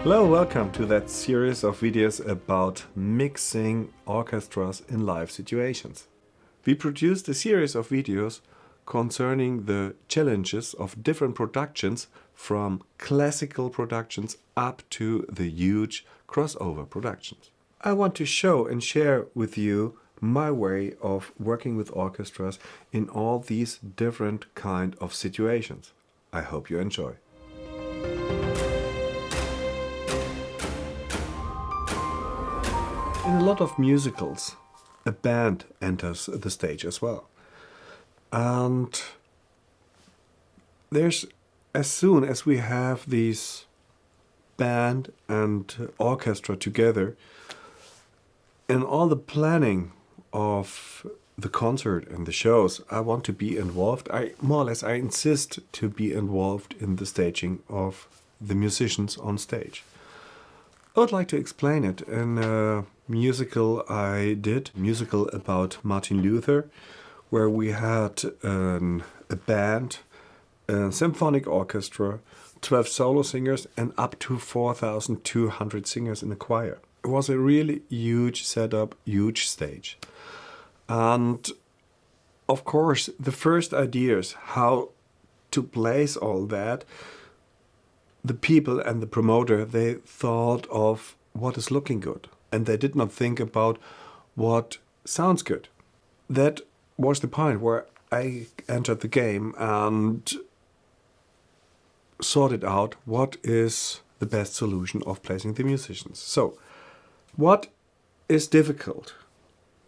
Hello, welcome to that series of videos about mixing orchestras in live situations. We produced a series of videos concerning the challenges of different productions, from classical productions up to the huge crossover productions. I want to show and share with you my way of working with orchestras in all these different kind of situations. I hope you enjoy. In a lot of musicals, a band enters the stage as well. And as soon as we have these band and orchestra together, in all the planning of the concert and the shows, I want to be involved. I insist to be involved in the staging of the musicians on stage. I would like to explain it in a musical I did, a musical about Martin Luther, where we had a band, a symphonic orchestra, 12 solo singers, and up to 4,200 singers in a choir. It was a really huge setup, huge stage. And of course, the first ideas how to place all that, the people and the promoter, they thought of what is looking good. And they did not think about what sounds good. That was the point where I entered the game and sorted out what is the best solution of placing the musicians. So, what is difficult?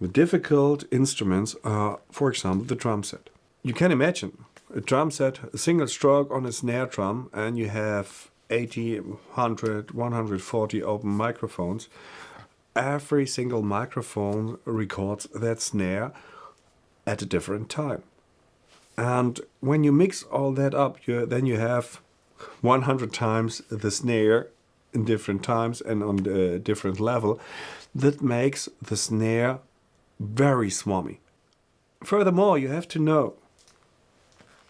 The difficult instruments are, for example, the drum set. You can imagine a drum set, a single stroke on a snare drum, and you have 80, 100, 140 open microphones. Every single microphone records that snare at a different time. And when you mix all that up, then you have 100 times the snare in different times and on a different level. That makes the snare very swammy. Furthermore, you have to know,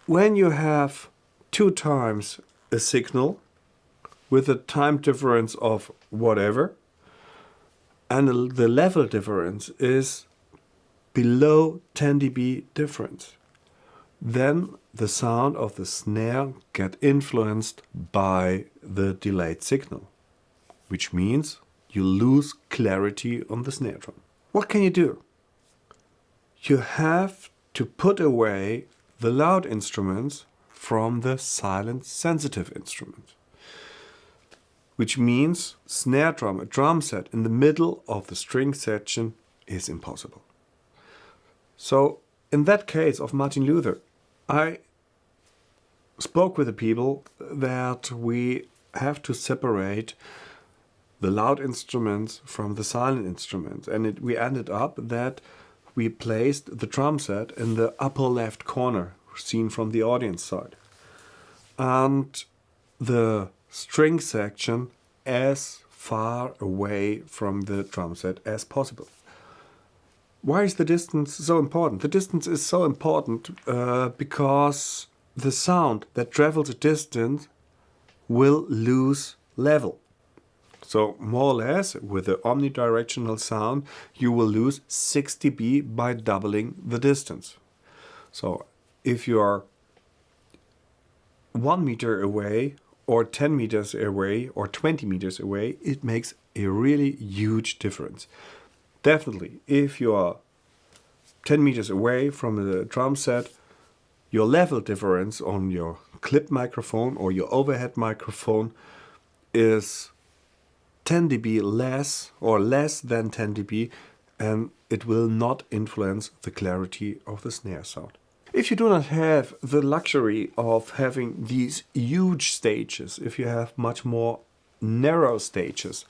when you have 2 times a signal with a time difference of whatever, and the level difference is below 10 dB difference, then the sound of the snare get influenced by the delayed signal, which means you lose clarity on the snare drum. What can you do? You have to put away the loud instruments from the silent sensitive instruments, which means snare drum, a drum set in the middle of the string section is impossible. So in that case of Martin Luther, I spoke with the people that we have to separate the loud instruments from the silent instruments. And we ended up that we placed the drum set in the upper left corner, seen from the audience side. And the string section as far away from the drum set as possible. Why is the distance so important? The distance is so important because the sound that travels a distance will lose level. So more or less, with the omnidirectional sound, you will lose 6 dB by doubling the distance. So if you are 1 meter away, or 10 meters away, or 20 meters away, it makes a really huge difference. Definitely, if you are 10 meters away from the drum set, your level difference on your clip microphone or your overhead microphone is 10 dB less or less than 10 dB, and it will not influence the clarity of the snare sound. If you do not have the luxury of having these huge stages, if you have much more narrow stages,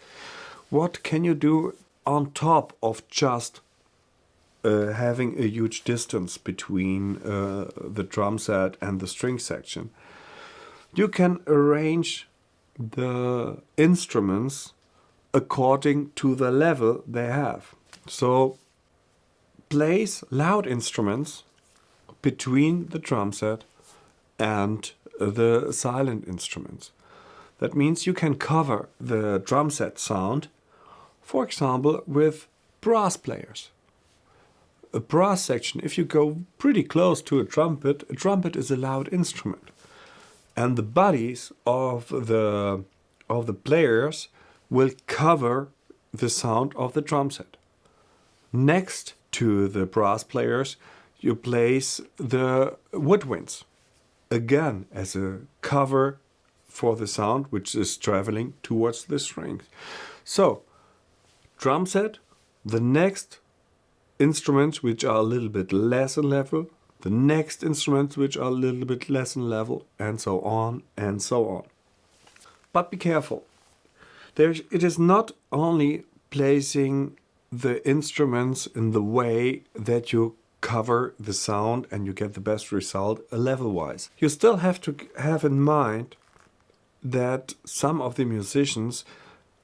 what can you do on top of just having a huge distance between the drum set and the string section? You can arrange the instruments according to the level they have. So place loud instruments between the drum set and the silent instruments. That means you can cover the drum set sound, for example, with brass players. A brass section, if you go pretty close to a trumpet is a loud instrument. And the bodies of the players will cover the sound of the drum set. Next to the brass players, you place the woodwinds, again as a cover for the sound which is traveling towards the strings. So, drum set, the next instruments which are a little bit less in level, the next instruments which are a little bit less in level, and so on and so on. But be careful. It is not only placing the instruments in the way that you cover the sound and you get the best result level-wise. You still have to have in mind that some of the musicians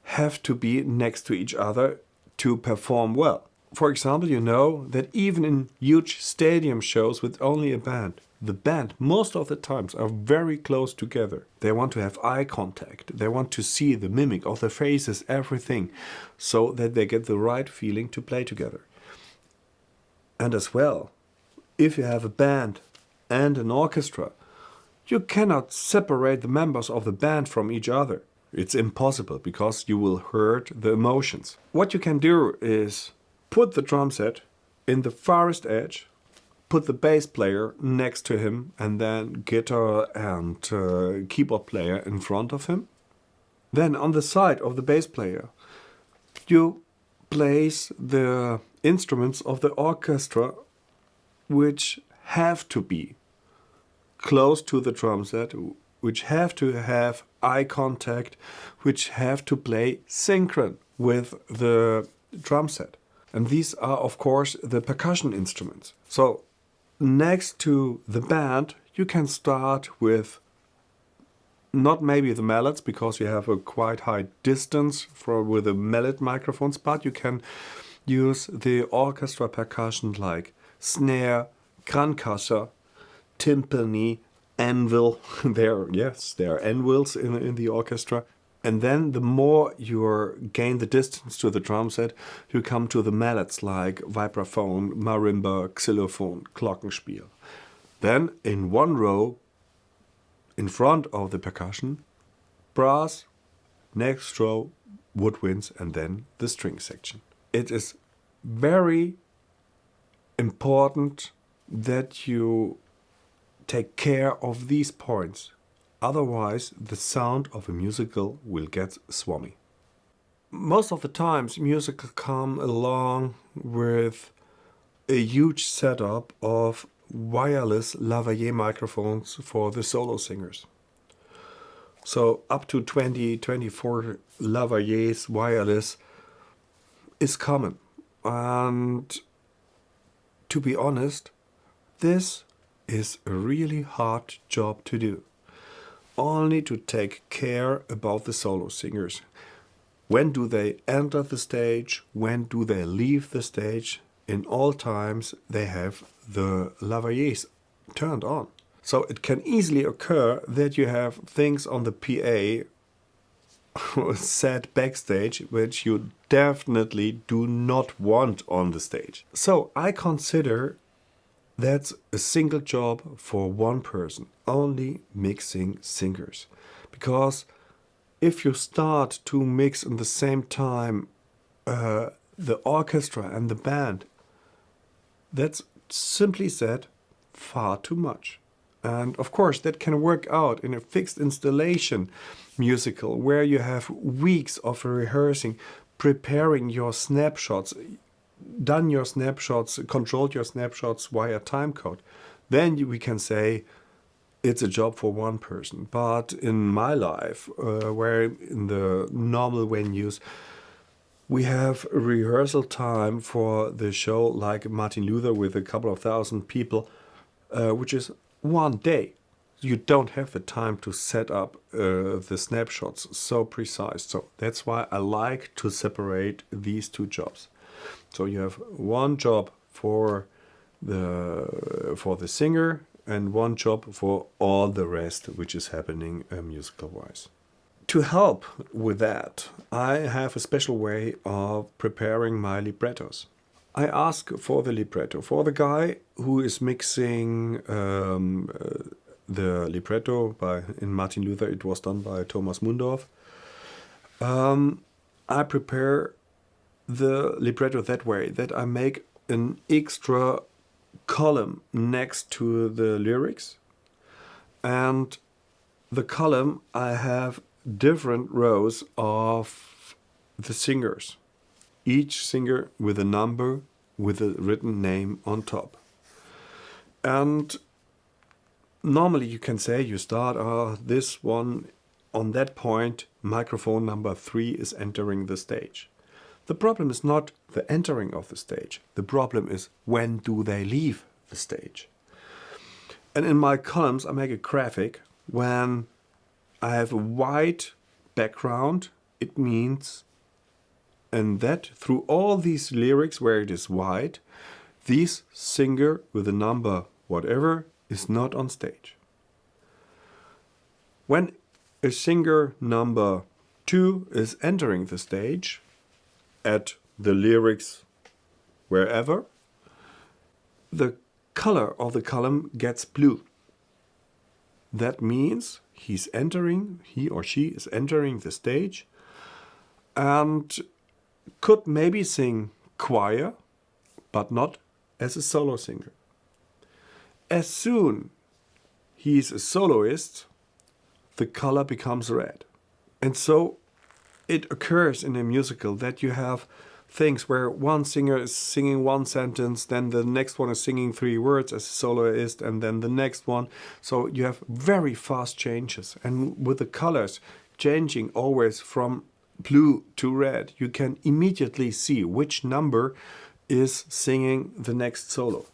have to be next to each other to perform well. For example, you know that even in huge stadium shows with only a band, the band most of the times are very close together. They want to have eye contact. They want to see the mimic of the faces, everything, so that they get the right feeling to play together. And as well, if you have a band and an orchestra, you cannot separate the members of the band from each other. It's impossible because you will hurt the emotions. What you can do is put the drum set in the farthest edge, put the bass player next to him, and then guitar and keyboard player in front of him. Then on the side of the bass player, you place the instruments of the orchestra which have to be close to the drum set, which have to have eye contact, which have to play synchron with the drum set. And these are, of course, the percussion instruments. So next to the band, you can start with not maybe the mallets, because you have a quite high distance with the mallet microphones, but you can use the orchestra percussion like snare, grancasser, timpani, anvil. There are anvils in the orchestra. And then the more you gain the distance to the drum set, you come to the mallets like vibraphone, marimba, xylophone, glockenspiel. Then in one row, in front of the percussion, brass, next row, woodwinds, and then the string section. It is very important that you take care of these points. Otherwise, the sound of a musical will get swammy. Most of the times, musical come along with a huge setup of wireless lavalier microphones for the solo singers. So up to 24 lavaliers wireless is common. And to be honest, this is a really hard job to do. Only to take care about the solo singers. When do they enter the stage? When do they leave the stage? In all times they have the lavaliers turned on. So it can easily occur that you have things on the PA set backstage which you definitely do not want on the stage. So I consider that's a single job for one person, only mixing singers. Because if you start to mix in the same time the orchestra and the band, that's simply said far too much. And of course that can work out in a fixed installation musical where you have weeks of rehearsing, preparing your snapshots, done your snapshots, controlled your snapshots via timecode. Then we can say it's a job for one person. But in my life, where in the normal venues, we have a rehearsal time for the show like Martin Luther with a couple of thousand people, which is one day. You don't have the time to set up the snapshots so precise. So that's why I like to separate these two jobs. So you have one job for the singer and one job for all the rest which is happening musical-wise. To help with that, I have a special way of preparing my librettos. I ask for the libretto, for the guy who is mixing the libretto in Martin Luther. It was done by Thomas Mundorf. I prepare the libretto that way, that I make an extra column next to the lyrics, and the column I have different rows of the singers, each singer with a number with a written name on top. And normally you can say you start this one on that point, microphone number 3 is entering the stage. The problem is not the entering of the stage. The problem is when do they leave the stage. And in my columns I make a graphic. When I have a white background, it means, and that through all these lyrics where it is white, this singer with a number whatever is not on stage. When a singer number 2 is entering the stage at the lyrics wherever, the color of the column gets blue. That means he or she is entering the stage and could maybe sing choir, but not as a solo singer. As soon he's a soloist, the color becomes red. And so it occurs in a musical that you have things where one singer is singing one sentence, then the next one is singing 3 words as a soloist, and then the next one. So you have very fast changes. And with the colors changing always from blue to red, you can immediately see which number is singing the next solo.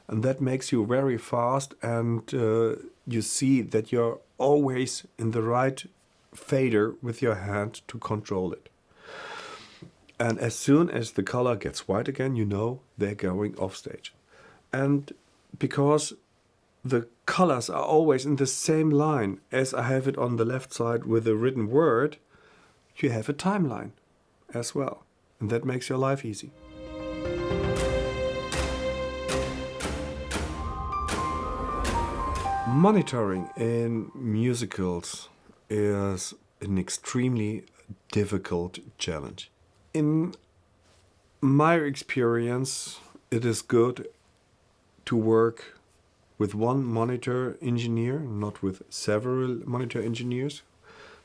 And that makes you very fast, and you see that you're always in the right fader with your hand to control it. And as soon as the color gets white again, you know they're going off stage. And because the colors are always in the same line as I have it on the left side with a written word, you have a timeline as well. And that makes your life easy. Monitoring in musicals is an extremely difficult challenge. In my experience, it is good to work with one monitor engineer, not with several monitor engineers.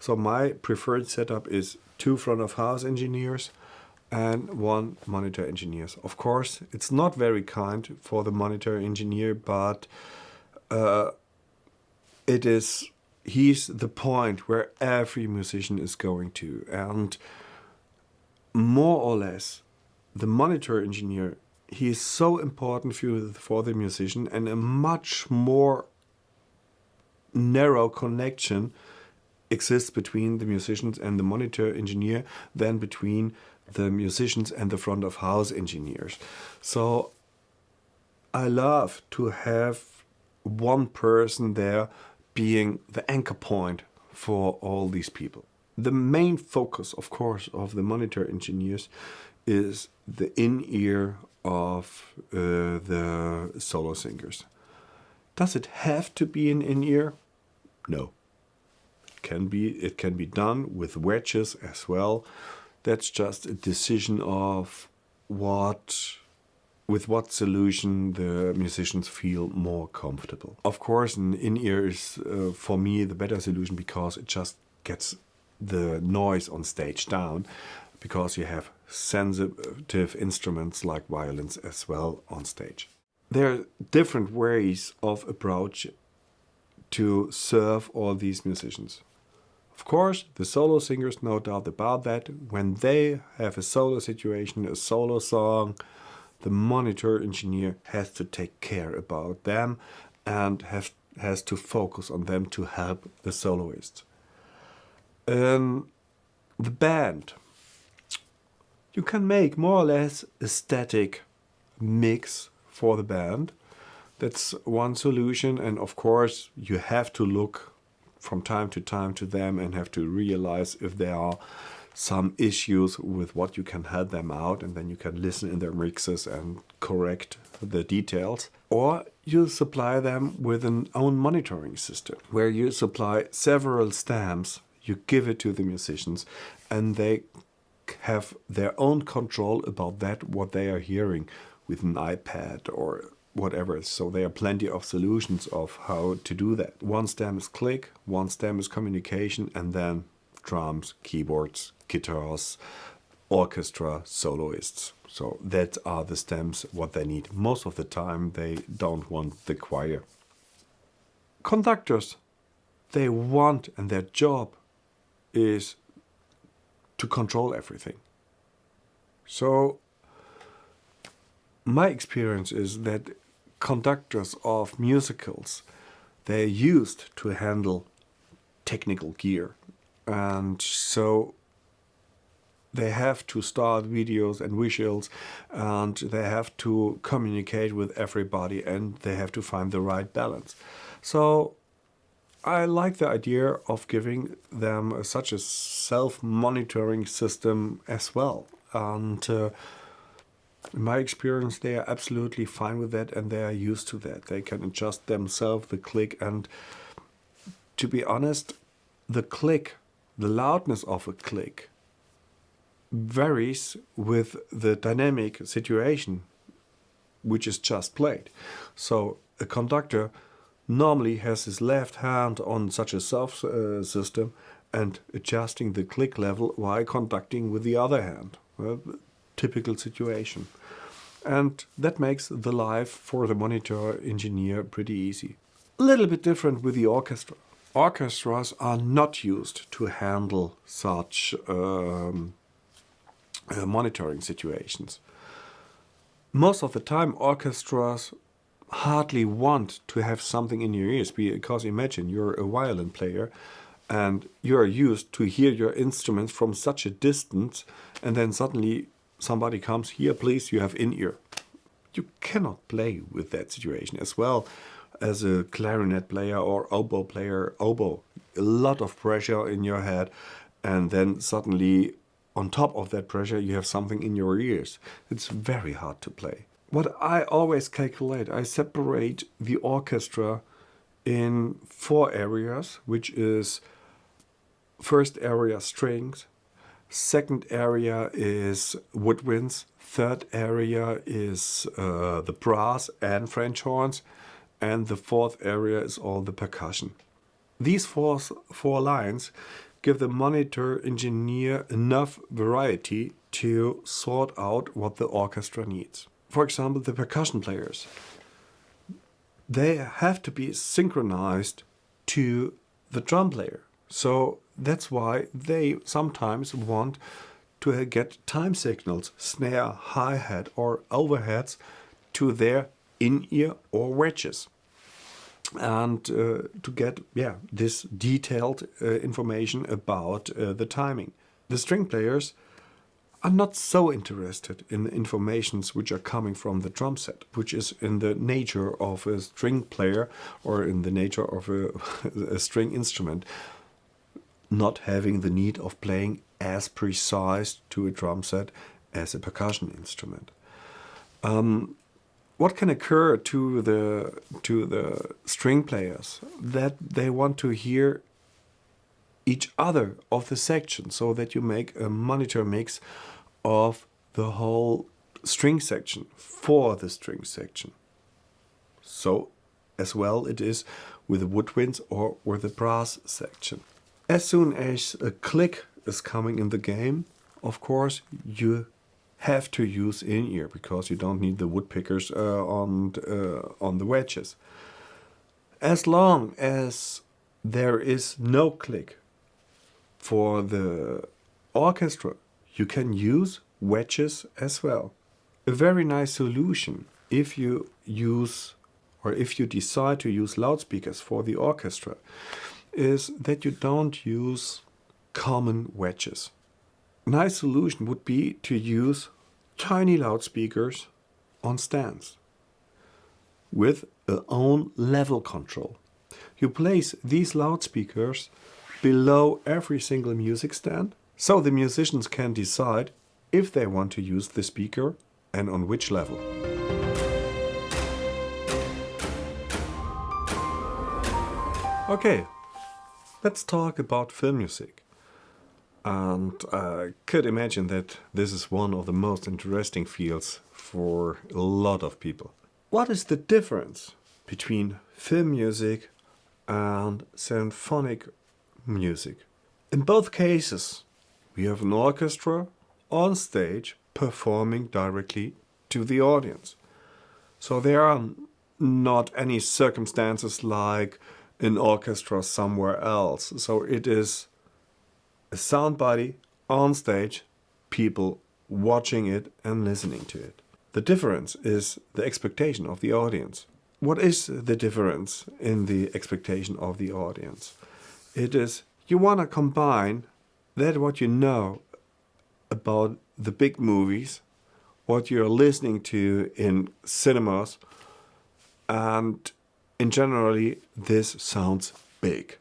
So my preferred setup is 2 front of house engineers and 1 monitor engineer. Of course, it's not very kind for the monitor engineer, but he's the point where every musician is going to. And more or less, the monitor engineer, he is so important for the musician, and a much more narrow connection exists between the musicians and the monitor engineer than between the musicians and the front of house engineers. So I love to have one person there being the anchor point for all these people. The main focus, of course, of the monitor engineers is the in-ear of the solo singers. Does it have to be an in-ear? No. It can be done with wedges as well. That's just a decision of with what solution the musicians feel more comfortable. Of course, an in-ear is for me the better solution, because it just gets the noise on stage down, because you have sensitive instruments like violins as well on stage. There are different ways of approach to serve all these musicians. Of course, the solo singers, no doubt about that, when they have a solo situation, a solo song, the monitor engineer has to take care about them and has to focus on them to help the soloists. The band, you can make more or less a static mix for the band. That's one solution, and of course you have to look from time to them and have to realize if there are some issues with what you can help them out, and then you can listen in their mixes and correct the details. Or you supply them with an own monitoring system where you supply several stamps, you give it to the musicians, and they have their own control about that, what they are hearing with an iPad or whatever. So there are plenty of solutions of how to do that. One stem is click, one stem is communication, and then drums, keyboards, guitars, orchestra, soloists. So that are the stems, what they need. Most of the time they don't want the choir. Conductors, they want, and their job is to control everything. So my experience is that conductors of musicals, they're used to handle technical gear. And so they have to start videos and visuals, and they have to communicate with everybody, and they have to find the right balance. So I like the idea of giving them such a self-monitoring system as well. And in my experience, they are absolutely fine with that, and they are used to that. They can adjust themselves the click, and to be honest, the click, the loudness of a click varies with the dynamic situation which is just played. So a conductor normally has his left hand on such a self system and adjusting the click level while conducting with the other hand. Well, typical situation. And that makes the life for the monitor engineer pretty easy. A little bit different with the orchestra. Orchestras are not used to handle such monitoring situations. Most of the time, orchestras hardly want to have something in your ears, because imagine you're a violin player and you're used to hear your instruments from such a distance, and then suddenly somebody comes, here please, you have in-ear. You cannot play with that situation. As well as a clarinet player or oboe player, oboe, a lot of pressure in your head, and then suddenly on top of that pressure you have something in your ears. It's very hard to play. What I always calculate, I separate the orchestra in 4 areas, which is first area strings, second area is woodwinds, third area is the brass and French horns, and the fourth area is all the percussion. These four lines give the monitor engineer enough variety to sort out what the orchestra needs. For example, the percussion players, they have to be synchronized to the drum player. So that's why they sometimes want to get time signals, snare, hi-hat or overheads to their in-ear or wedges. And to get this detailed information about the timing. The string players are not so interested in the informations which are coming from the drum set, which is in the nature of a string player or in the nature of a string instrument, not having the need of playing as precise to a drum set as a percussion instrument. What can occur to the string players? That they want to hear each other of the section, so that you make a monitor mix of the whole string section for the string section. So as well it is with the woodwinds or with the brass section. As soon as a click is coming in the game, of course you have to use in-ear, because you don't need the woodpickers on the wedges. As long as there is no click for the orchestra, you can use wedges as well. A very nice solution if you use, or if you decide to use loudspeakers for the orchestra, is that you don't use common wedges. A nice solution would be to use tiny loudspeakers on stands with their own level control. You place these loudspeakers below every single music stand, so the musicians can decide if they want to use the speaker and on which level. Okay, let's talk about film music. And I could imagine that this is one of the most interesting fields for a lot of people. What is the difference between film music and symphonic music? In both cases, we have an orchestra on stage performing directly to the audience. So there are not any circumstances like an orchestra somewhere else. So it is a sound body on stage, people watching it and listening to it. The difference is the expectation of the audience. What is the difference in the expectation of the audience? It is you want to combine that what you know about the big movies, what you're listening to in cinemas, and in generally this sounds big.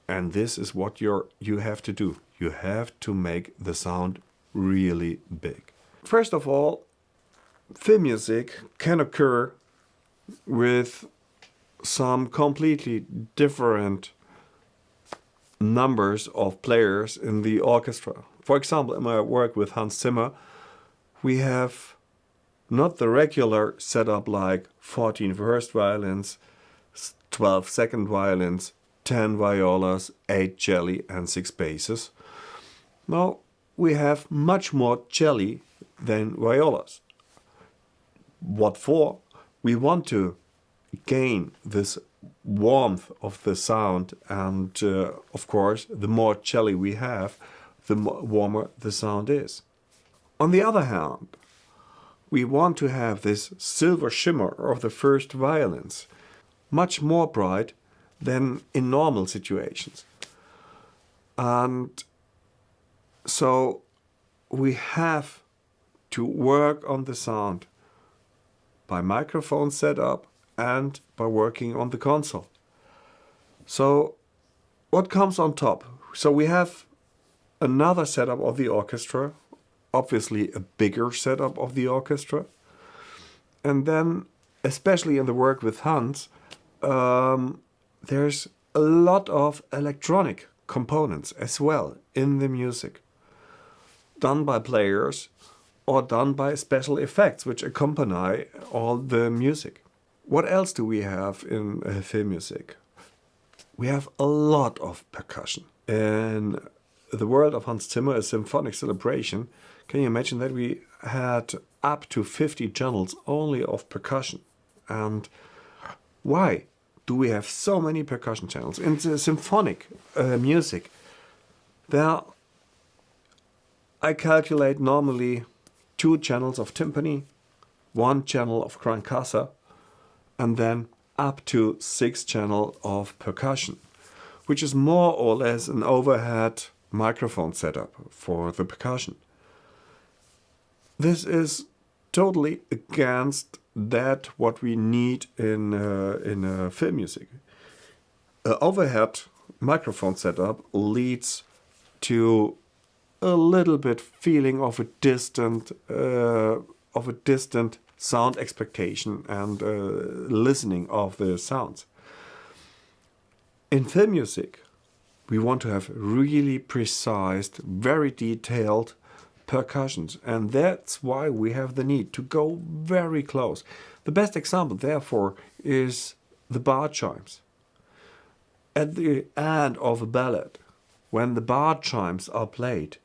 And this is what you have to do. You have to make the sound really big. First of all, film music can occur with some completely different numbers of players in the orchestra. For example, in my work with Hans Zimmer, we have not the regular setup like 14 first violins, 12 second violins, 10 violas, 8 celli and 6 basses. Now we have much more celli than violas. What for? We want to gain this warmth of the sound, and of course the more celli we have, the warmer the sound is. On the other hand, we want to have this silver shimmer of the first violins, much more bright than in normal situations. And so we have to work on the sound by microphone setup and by working on the console. So what comes on top? So we have another setup of the orchestra, obviously a bigger setup of the orchestra. And then, especially in the work with Hans, there's a lot of electronic components as well in the music, done by players or done by special effects which accompany all the music. What else do we have in film music? We have a lot of percussion. In the World of Hans Zimmer, a symphonic celebration, can you imagine that we had up to 50 channels only of percussion? And why do we have so many percussion channels? In the symphonic music, there I calculate normally 2 channels of timpani, 1 channel of crankcassa, and then up to 6 channels of percussion, which is more or less an overhead microphone setup for the percussion. This is totally against that what we need in film music. An overhead microphone setup leads to a little bit feeling of a distant sound expectation and listening of the sounds. In film music, we want to have really precise, very detailed percussions, and that's why we have the need to go very close. The best example, therefore, is the bar chimes. At the end of a ballad, when the bar chimes are played,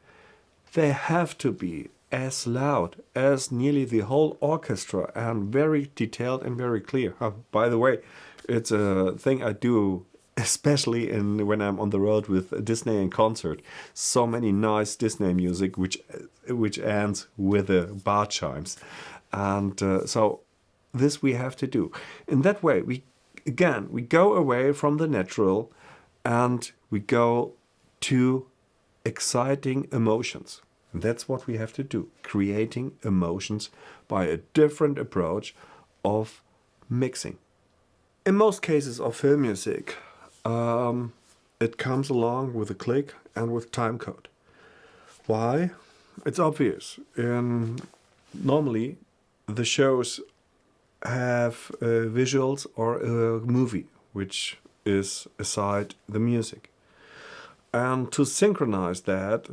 they have to be as loud as nearly the whole orchestra and very detailed and very clear. By the way, it's a thing I do especially when I'm on the road with Disney in concert. So many nice Disney music which ends with the bar chimes. And so this we have to do. In that way, we go away from the natural and we go to exciting emotions. And that's what we have to do, creating emotions by a different approach of mixing. In most cases of film music, it comes along with a click and with time code. Why? It's obvious. Normally, the shows have visuals or a movie, which is aside the music. And to synchronize that,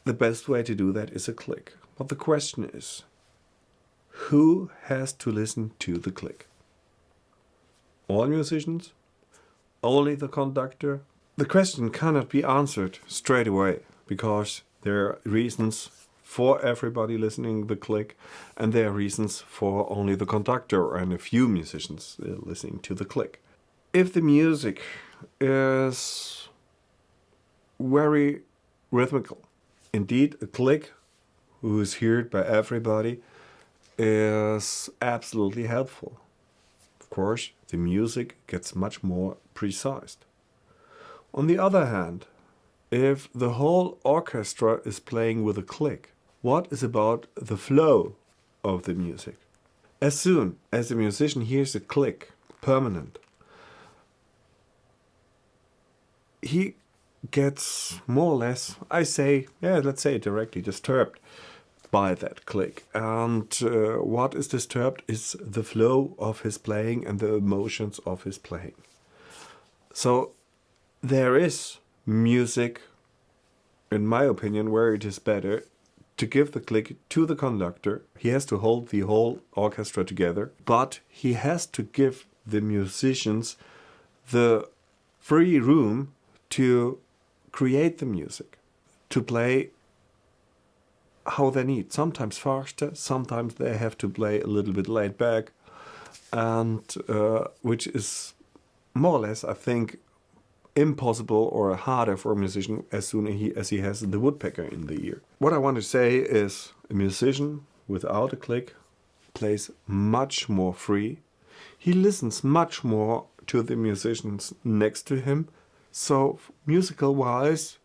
the best way to do that is a click. But the question is, who has to listen to the click? All musicians? Only the conductor? The question cannot be answered straight away because there are reasons for everybody listening the click and there are reasons for only the conductor and a few musicians listening to the click. If the music is very rhythmical, indeed a click who is heard by everybody is absolutely helpful. Of course, the music gets much more precise. On the other hand, if the whole orchestra is playing with a click, what is about the flow of the music? As soon as the musician hears a click, permanent, he gets more or less, let's say directly disturbed by that click. And what is disturbed is the flow of his playing and the emotions of his playing. So there is music, in my opinion, where it is better to give the click to the conductor. He has to hold the whole orchestra together, but he has to give the musicians the free room to create the music, to play how they need. Sometimes faster, sometimes they have to play a little bit laid back, and which is more or less, I think, impossible or harder for a musician as soon as he has the woodpecker in the ear. What I want to say is a musician without a click plays much more free. He listens much more to the musicians next to him. So musical wise,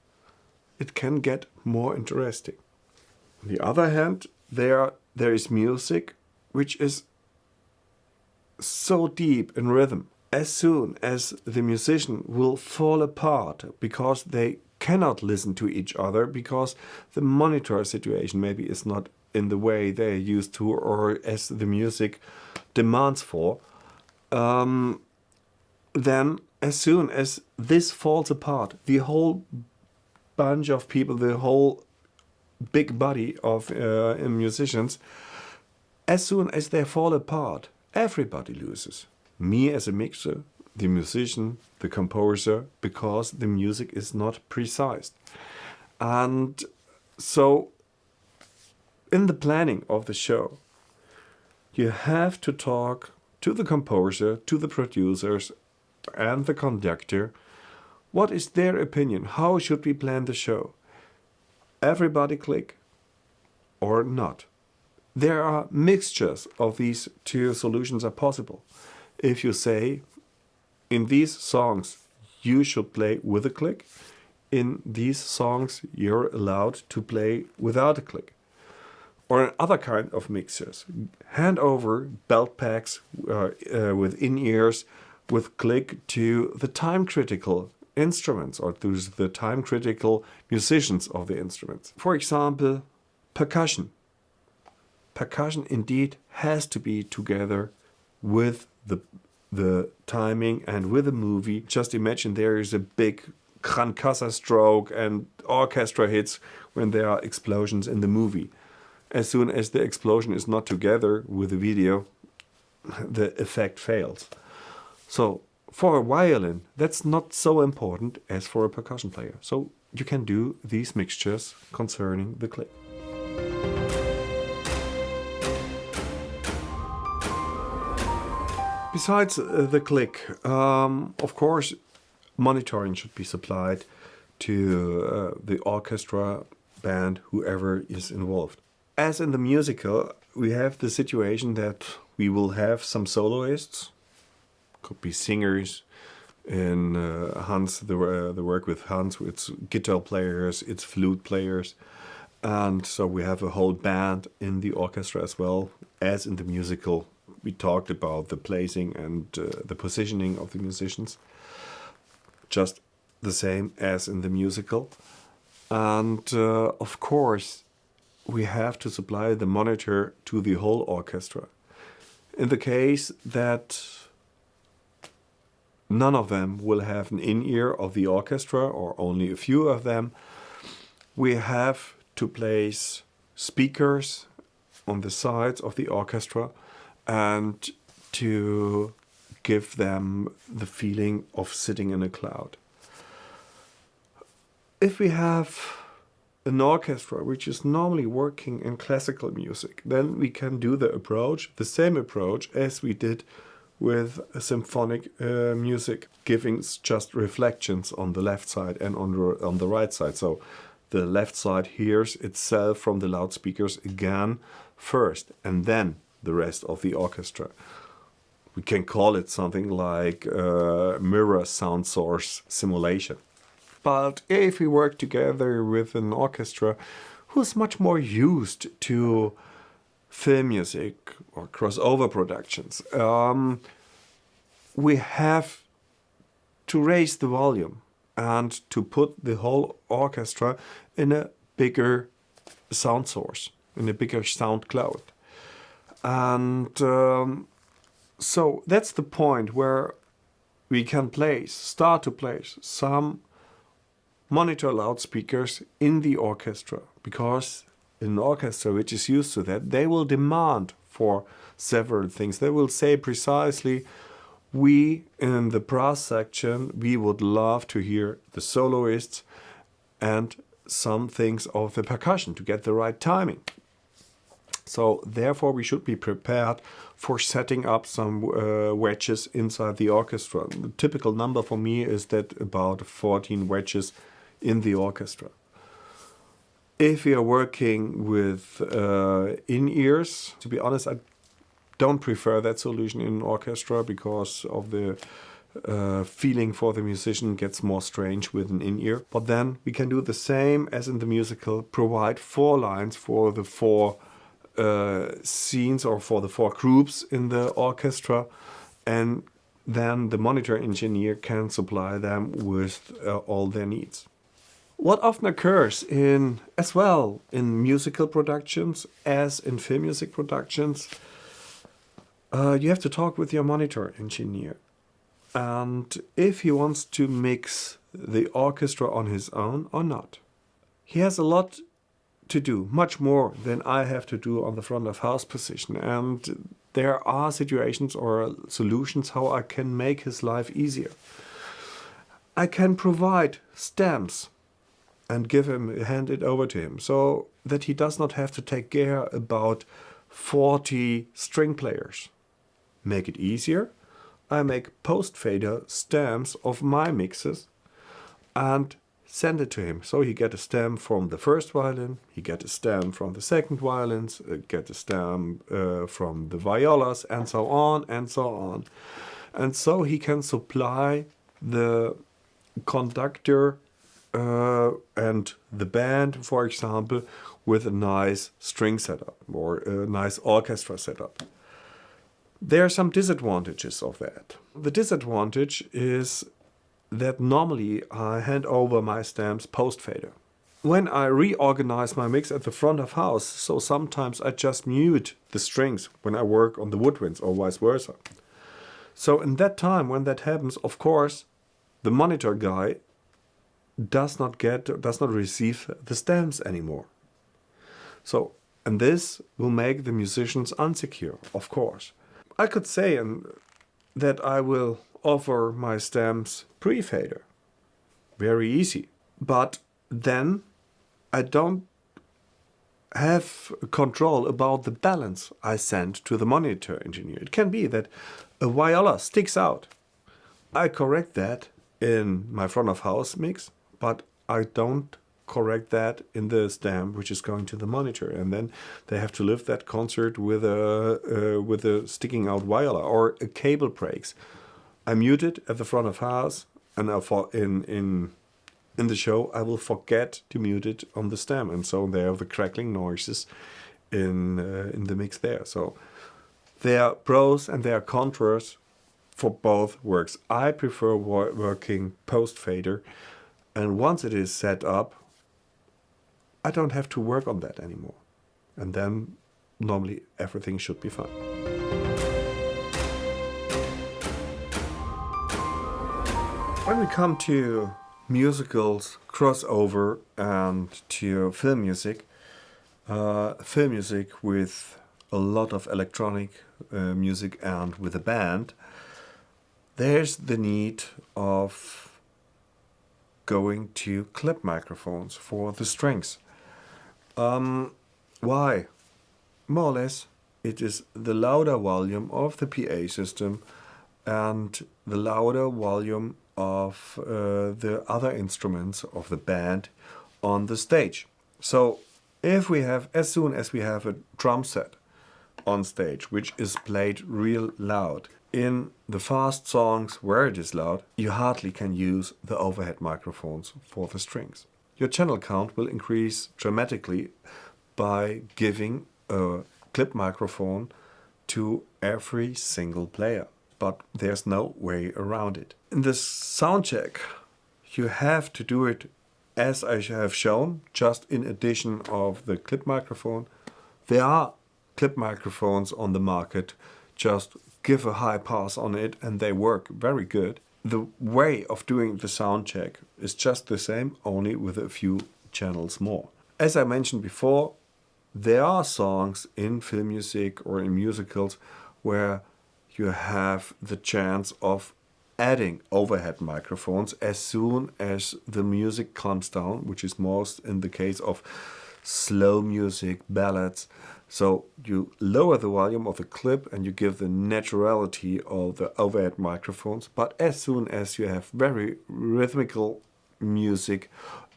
it can get more interesting. On the other hand, there is music which is so deep in rhythm. As soon as the musician will fall apart because they cannot listen to each other because the monitor situation maybe is not in the way they're used to or as the music demands for, then as soon as this falls apart, the whole bunch of people, the whole big body of musicians, as soon as they fall apart, everybody loses. Me as a mixer, the musician, the composer, because the music is not precise. And so in the planning of the show, you have to talk to the composer, to the producers, and the conductor. What is their opinion? How should we plan the show? Everybody click or not? There are mixtures of these two solutions are possible. If you say, in these songs, you should play with a click. In these songs, you're allowed to play without a click. Or other kind of mixers. Hand over belt packs with in-ears with click to the time-critical instruments or to the time-critical musicians of the instruments. For example, percussion. Percussion indeed has to be together with the timing and with the movie. Just imagine there is a big gran casa stroke and orchestra hits when there are explosions in the movie. As soon as the explosion is not together with the video, the effect fails. So for a violin, that's not so important as for a percussion player. So you can do these mixtures concerning the click. Besides the click, of course, monitoring should be supplied to the orchestra, band, whoever is involved. As in the musical, we have the situation that we will have some soloists, could be singers. In Hans, the work with Hans, it's guitar players, it's flute players, and so we have a whole band in the orchestra as well as in the musical we talked about the placing and the positioning of the musicians, just the same as in the musical. And of course, we have to supply the monitor to the whole orchestra. In the case that none of them will have an in-ear of the orchestra, or only a few of them, we have to place speakers on the sides of the orchestra and to give them the feeling of sitting in a cloud. If we have an orchestra which is normally working in classical music, then we can do the same approach as we did with symphonic music, giving just reflections on the left side and on the right side. So the left side hears itself from the loudspeakers again first, and then the rest of the orchestra. We can call it something like mirror sound source simulation. But if we work together with an orchestra who's much more used to film music or crossover productions, we have to raise the volume and to put the whole orchestra in a bigger sound source, in a bigger sound cloud. And so that's the point where we can start to place some monitor loudspeakers in the orchestra, because an orchestra which is used to that, they will demand for several things. They will say precisely, we in the brass section, we would love to hear the soloists and some things of the percussion to get the right timing. So therefore we should be prepared for setting up some wedges inside the orchestra. The typical number for me is that about 14 wedges in the orchestra. If we are working with in-ears, to be honest, I don't prefer that solution in an orchestra because of the feeling for the musician gets more strange with an in-ear. But then we can do the same as in the musical, provide 4 lines for the 4 scenes or for the 4 groups in the orchestra, and then the monitor engineer can supply them with all their needs. What often occurs as well in musical productions as in film music productions, you have to talk with your monitor engineer. And if he wants to mix the orchestra on his own or not, he has a lot to do, much more than I have to do on the front of house position. And there are situations or solutions how I can make his life easier. I can provide stamps and hand it over to him, so that he does not have to take care about 40 string players. Make it easier. I make post-fader stamps of my mixes and send it to him. So he get a stamp from the first violin, he get a stamp from the second violins, get a stamp from the violas, and so on and so on. And so he can supply the conductor and the band, for example, with a nice string setup or a nice orchestra setup. There are some disadvantages of that. The disadvantage is that normally I hand over my stamps post-fader. When I reorganize my mix at the front of house, so sometimes I just mute the strings when I work on the woodwinds or vice versa. So in that time when that happens, of course, the monitor guy does not receive the stamps anymore. So, and this will make the musicians insecure, of course. I could say that I will offer my stamps pre-fader. Very easy. But then I don't have control about the balance I send to the monitor engineer. It can be that a viola sticks out. I correct that in my front of house mix, but I don't correct that in the stamp which is going to the monitor, and then they have to live that concert with a sticking out viola, or a cable breaks. I mute it at the front of house, and in the show I will forget to mute it on the stem, and so there are the crackling noises in the mix there. So There are pros and there are contras for both works. I prefer working post-fader, and once it is set up, I don't have to work on that anymore. And then normally everything should be fine. When we come to musicals, crossover, and to film music with a lot of electronic music and with a band, there's the need of going to clip microphones for the strings. Why? More or less, it is the louder volume of the PA system and the louder volume of the other instruments of the band on the stage. So if we have, as soon as we have a drum set on stage, which is played real loud, in the fast songs where it is loud, you hardly can use the overhead microphones for the strings. Your channel count will increase dramatically by giving a clip microphone to every single player. But there's no way around it. In the Soundcheck, you have to do it as I have shown, just in addition of the clip microphone. There are clip microphones on the market, just give a high pass on it and they work very good. The way of doing the Soundcheck is just the same, only with a few channels more. As I mentioned before, there are songs in film music or in musicals where you have the chance of adding overhead microphones as soon as the music calms down, which is most in the case of slow music, ballads. So you lower the volume of the clip and you give the naturality of the overhead microphones. But as soon as you have very rhythmical music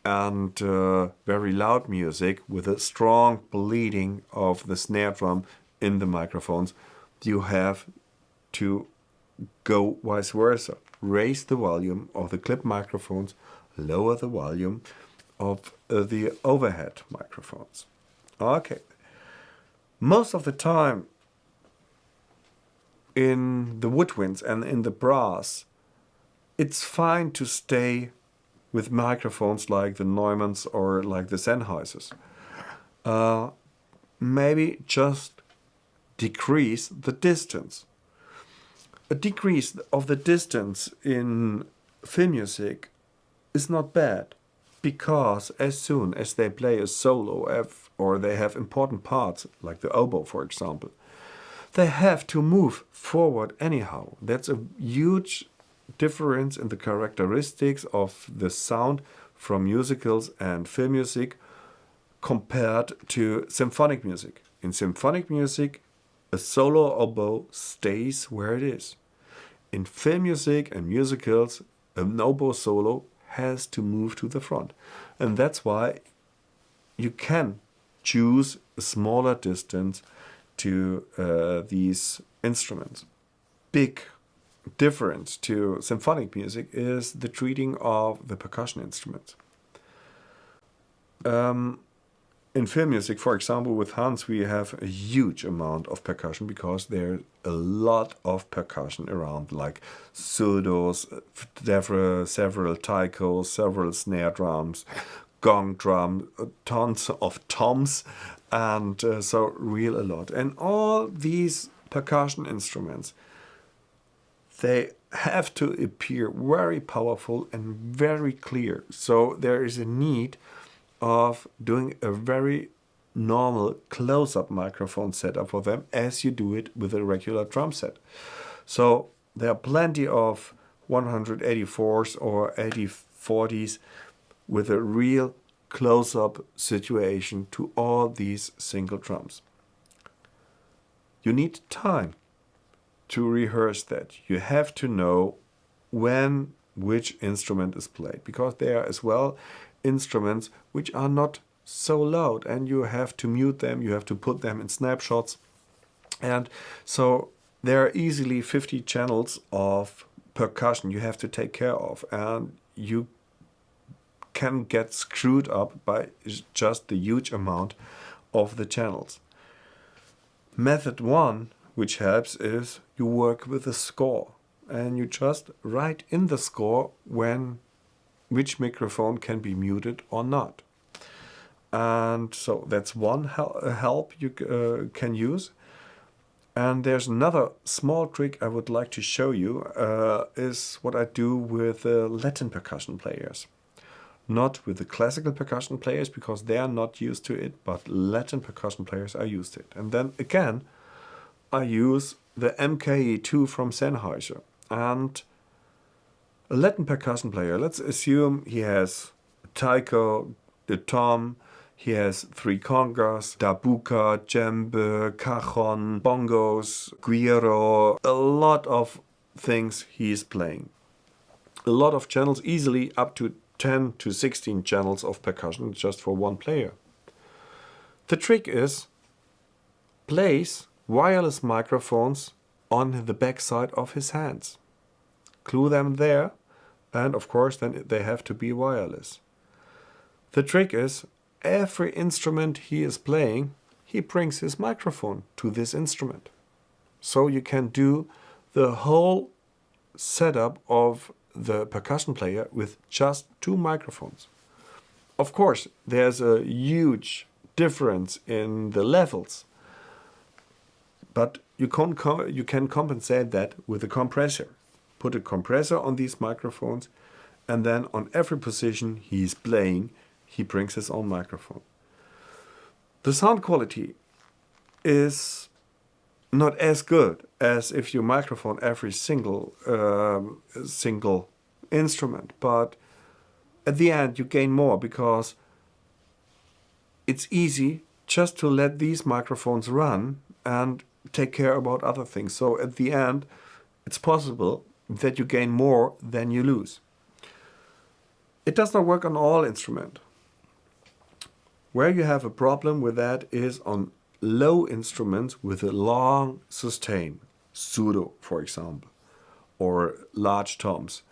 and very loud music with a strong bleeding of the snare drum in the microphones, you have to go vice versa. Raise the volume of the clip microphones, lower the volume of the overhead microphones. Okay. Most of the time in the woodwinds and in the brass, it's fine to stay with microphones like the Neumanns or like the Sennheisers. Maybe just decrease the distance. A decrease of the distance in film music is not bad, because as soon as they play a solo or they have important parts, like the oboe for example, they have to move forward anyhow. That's a huge difference in the characteristics of the sound from musicals and film music compared to symphonic music. In symphonic music, a solo oboe stays where it is. In film music and musicals, an oboe solo has to move to the front. And that's why you can choose a smaller distance to these instruments. Big difference to symphonic music is the treating of the percussion instruments. In film music, for example, with Hans, we have a huge amount of percussion because there's a lot of percussion around, like pseudos, several taikos, several snare drums, gong drum, tons of toms, and so real a lot. And all these percussion instruments, they have to appear very powerful and very clear. So there is a need of doing a very normal close-up microphone setup for them as you do it with a regular drum set. So there are plenty of 184s or 8040s with a real close-up situation to all these single drums. You need time to rehearse that. You have to know when which instrument is played, because there are as well instruments which are not so loud and you have to mute them, you have to put them in snapshots. And so there are easily 50 channels of percussion you have to take care of, and you can get screwed up by just the huge amount of the channels. Method 1 which helps is you work with a score and you just write in the score which microphone can be muted or not. And so that's one help you can use. And there's another small trick I would like to show you, is what I do with Latin percussion players. Not with the classical percussion players, because they are not used to it, but Latin percussion players are used to it. And then again, I use the MKE2 from Sennheiser. And a Latin percussion player, let's assume he has a taiko, the tom, he has 3 congas, darbuka, djembe, cajon, bongos, guiro, a lot of things he is playing. A lot of channels, easily up to 10 to 16 channels of percussion just for one player. The trick is place wireless microphones on the back side of his hands. Glue them there, and of course then they have to be wireless. The trick is every instrument he is playing, he brings his microphone to this instrument. So you can do the whole setup of the percussion player with just 2 microphones. Of course, there's a huge difference in the levels, but you can compensate that with a compressor. Put a compressor on these microphones, and then on every position he's playing, he brings his own microphone. The sound quality is not as good as if you microphone every single instrument, but at the end you gain more, because it's easy just to let these microphones run and take care about other things. So at the end, it's possible that you gain more than you lose. It does not work on all instruments. Where you have a problem with that is on low instruments with a long sustain, pseudo, for example, or large toms.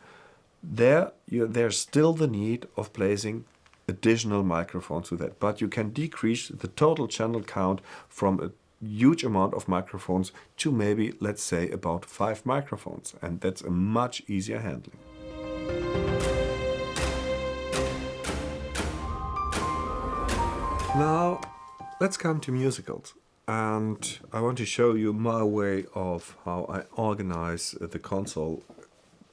There's still the need of placing additional microphones with that, but you can decrease the total channel count from a huge amount of microphones to maybe, let's say, about 5 microphones, and that's a much easier handling. Now, let's come to musicals, and I want to show you my way of how I organize the console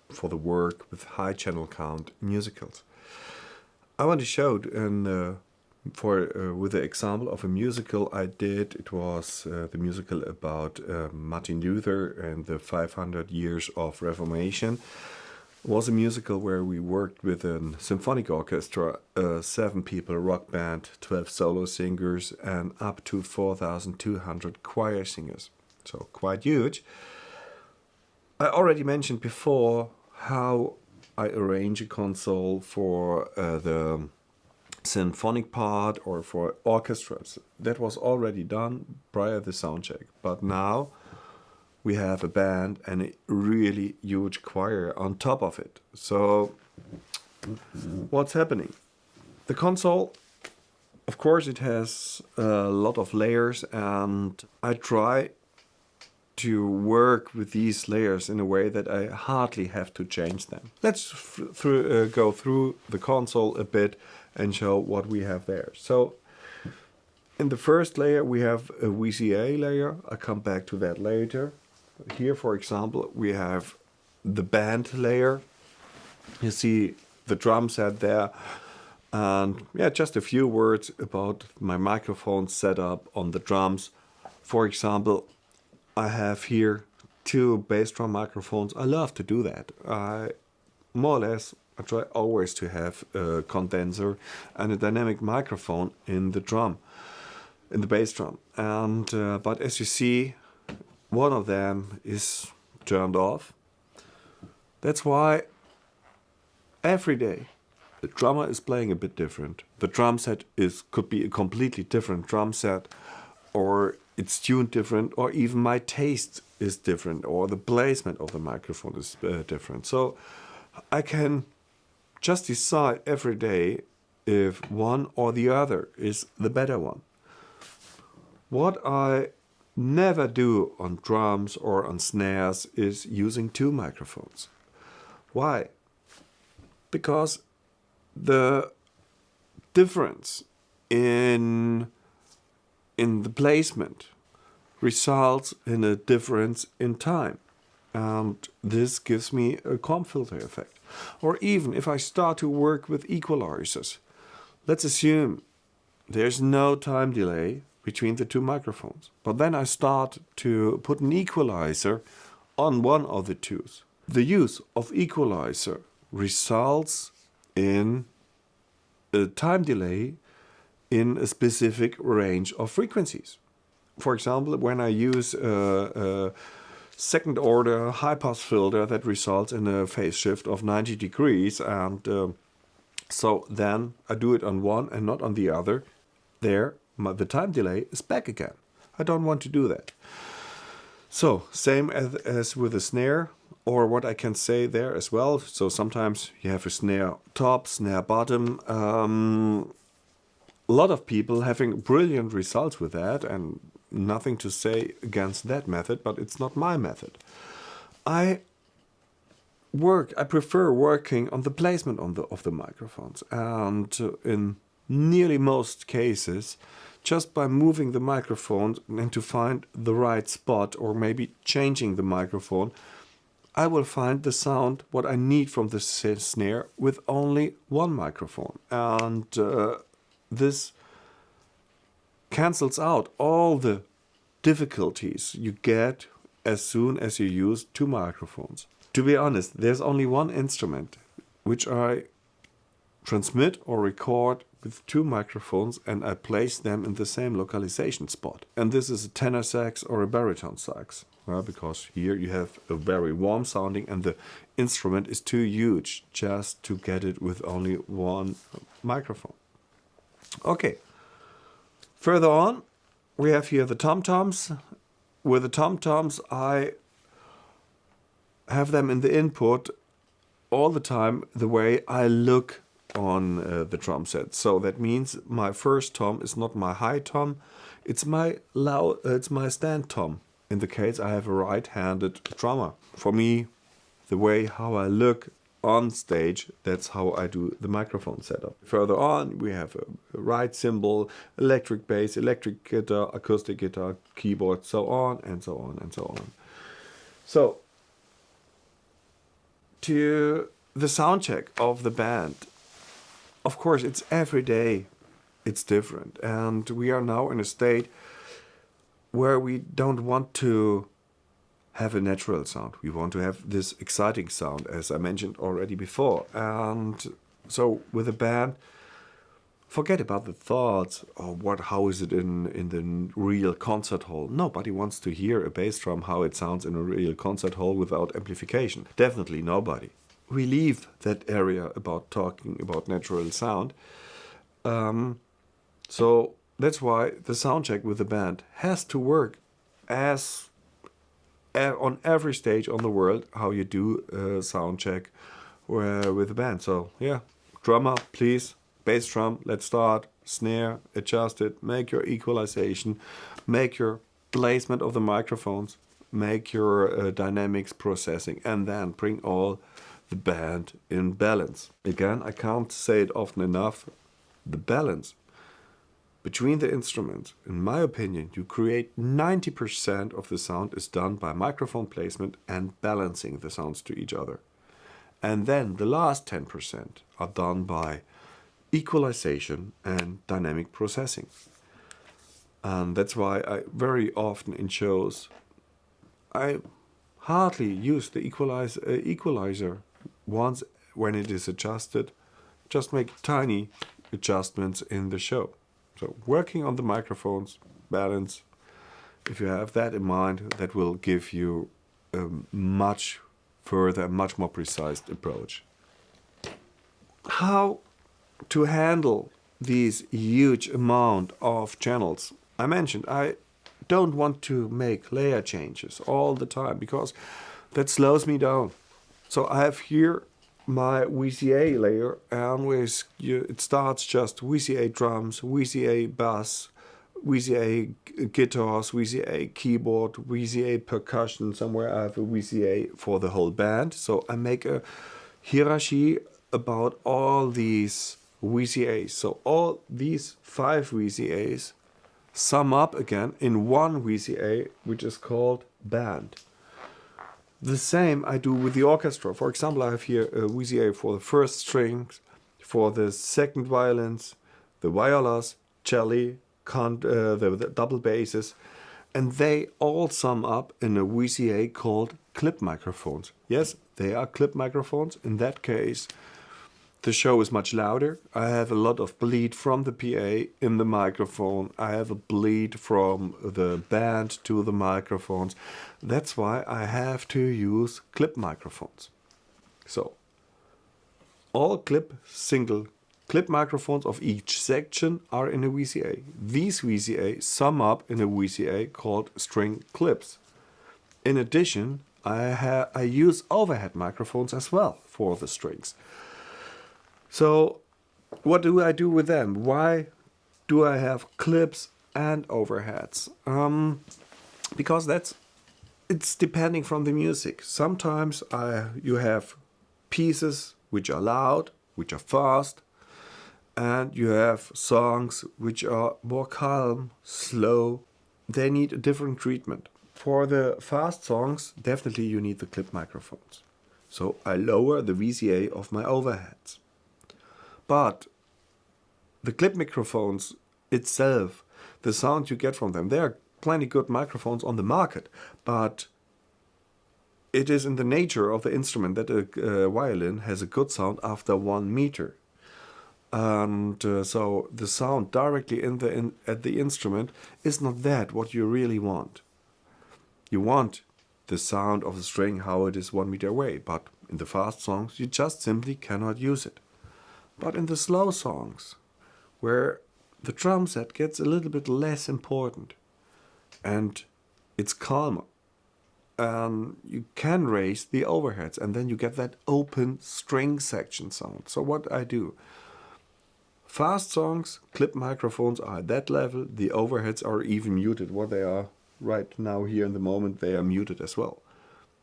for the work with high channel count musicals. I want to show it with the example of a musical I did. It was the musical about Martin Luther and the 500 years of Reformation. It was a musical where we worked with a symphonic orchestra, 7-people rock band, 12 solo singers, and up to 4,200 choir singers. So quite huge. I already mentioned before how I arrange a console for the symphonic part or for orchestras. That was already done prior to the soundcheck. But now we have a band and a really huge choir on top of it. So what's happening? The console, of course, it has a lot of layers, and I try to work with these layers in a way that I hardly have to change them. Let's go through the console a bit and show what we have there. So in the first layer we have a VCA layer. I'll come back to that later. Here, for example, we have the band layer. You see the drum set there. And yeah, just a few words about my microphone setup on the drums. For example, I have here 2 bass drum microphones. I love to do that. More or less, I try always to have a condenser and a dynamic microphone in the drum, in the bass drum. And but as you see, one of them is turned off. That's why every day the drummer is playing a bit different. The drum set could be a completely different drum set, or it's tuned different, or even my taste is different, or the placement of the microphone is different. So I can just decide every day if one or the other is the better one. What I never do on drums or on snares is using two microphones. Why? Because the difference in the placement results in a difference in time. And this gives me a comb filter effect. Or even if I start to work with equalizers, let's assume there's no time delay between the two microphones. But then I start to put an equalizer on one of the twos. The use of equalizer results in a time delay in a specific range of frequencies. For example, when I use a second order high pass filter, that results in a phase shift of 90 degrees, and so then I do it on one and not on the other. There, the time delay is back again. I don't want to do that. So, same as with a snare, or what I can say there as well. So sometimes you have a snare top, snare bottom. A lot of people having brilliant results with that, and nothing to say against that method, but it's not my method. I prefer working on the placement of the microphones, and in nearly most cases, just by moving the microphone and to find the right spot, or maybe changing the microphone, I will find the sound what I need from the snare with only one microphone, and this cancels out all the difficulties you get as soon as you use two microphones. To be honest, there's only one instrument which I transmit or record with two microphones, and I place them in the same localization spot. And this is a tenor sax or a baritone sax. Well, because here you have a very warm sounding and the instrument is too huge just to get it with only one microphone. Okay. Further on, we have here the tom-toms. With the tom-toms, I have them in the input all the time the way I look on the drum set. So that means my first tom is not my high tom, it's my stand tom. In the case I have a right-handed drummer. For me, the way how I look on stage, that's how I do the microphone setup. Further on, we have a right cymbal, electric bass, electric guitar, acoustic guitar, keyboard, so on and so on and so on. So, to the sound check of the band, of course, it's every day, it's different. And we are now in a state where we don't want to have a natural sound. We want to have this exciting sound, as I mentioned already before. And so with a band, forget about the thoughts of how is it in the real concert hall. Nobody wants to hear a bass drum, how it sounds in a real concert hall without amplification. Definitely nobody. We leave that area about talking about natural sound. So that's why the sound check with the band has to work as on every stage on the world how you do a sound check with the band. So yeah, drummer, please, bass drum, let's start, snare, adjust it, make your equalization, make your placement of the microphones, make your dynamics processing, and then bring all the band in balance. Again, I can't say it often enough, the balance between the instruments, in my opinion, you create 90% of the sound is done by microphone placement and balancing the sounds to each other. And then the last 10% are done by equalization and dynamic processing. And that's why I very often in shows, I hardly use the equalizer once when it is adjusted, just make tiny adjustments in the show. So working on the microphones, balance, if you have that in mind, that will give you a much further, much more precise approach. How to handle these huge amount of channels? I mentioned I don't want to make layer changes all the time because that slows me down. So I have here my VCA layer, and it starts just VCA drums, VCA bass, VCA guitars, VCA keyboard, VCA percussion. Somewhere I have a VCA for the whole band. So I make a hierarchy about all these VCAs. So all these 5 VCAs sum up again in one VCA, which is called band. The same I do with the orchestra. For example, I have here a VCA for the first strings, for the second violins, the violas, cello, the double basses, and they all sum up in a VCA called clip microphones. Yes, they are clip microphones. In that case, the show is much louder. I have a lot of bleed from the PA in the microphone. I have a bleed from the band to the microphones. That's why I have to use clip microphones. So, all single clip microphones of each section are in a VCA. These VCA sum up in a VCA called string clips. In addition, I use overhead microphones as well for the strings. So, what do I do with them? Why do I have clips and overheads? Because it's depending from the music. Sometimes you have pieces which are loud, which are fast, and you have songs which are more calm, slow. They need a different treatment. For the fast songs, definitely you need the clip microphones. So I lower the VCA of my overheads. But the clip microphones itself, the sound you get from them, there are plenty good microphones on the market, but it is in the nature of the instrument that a violin has a good sound after 1 meter. And so the sound directly at the instrument is not that what you really want. You want the sound of the string how it is 1 meter away, but in the fast songs you just simply cannot use it. But in the slow songs, where the drum set gets a little bit less important and it's calmer, you can raise the overheads and then you get that open string section sound. So what I do, fast songs, clip microphones are at that level, the overheads are even muted. What they are right now here in the moment, they are muted as well.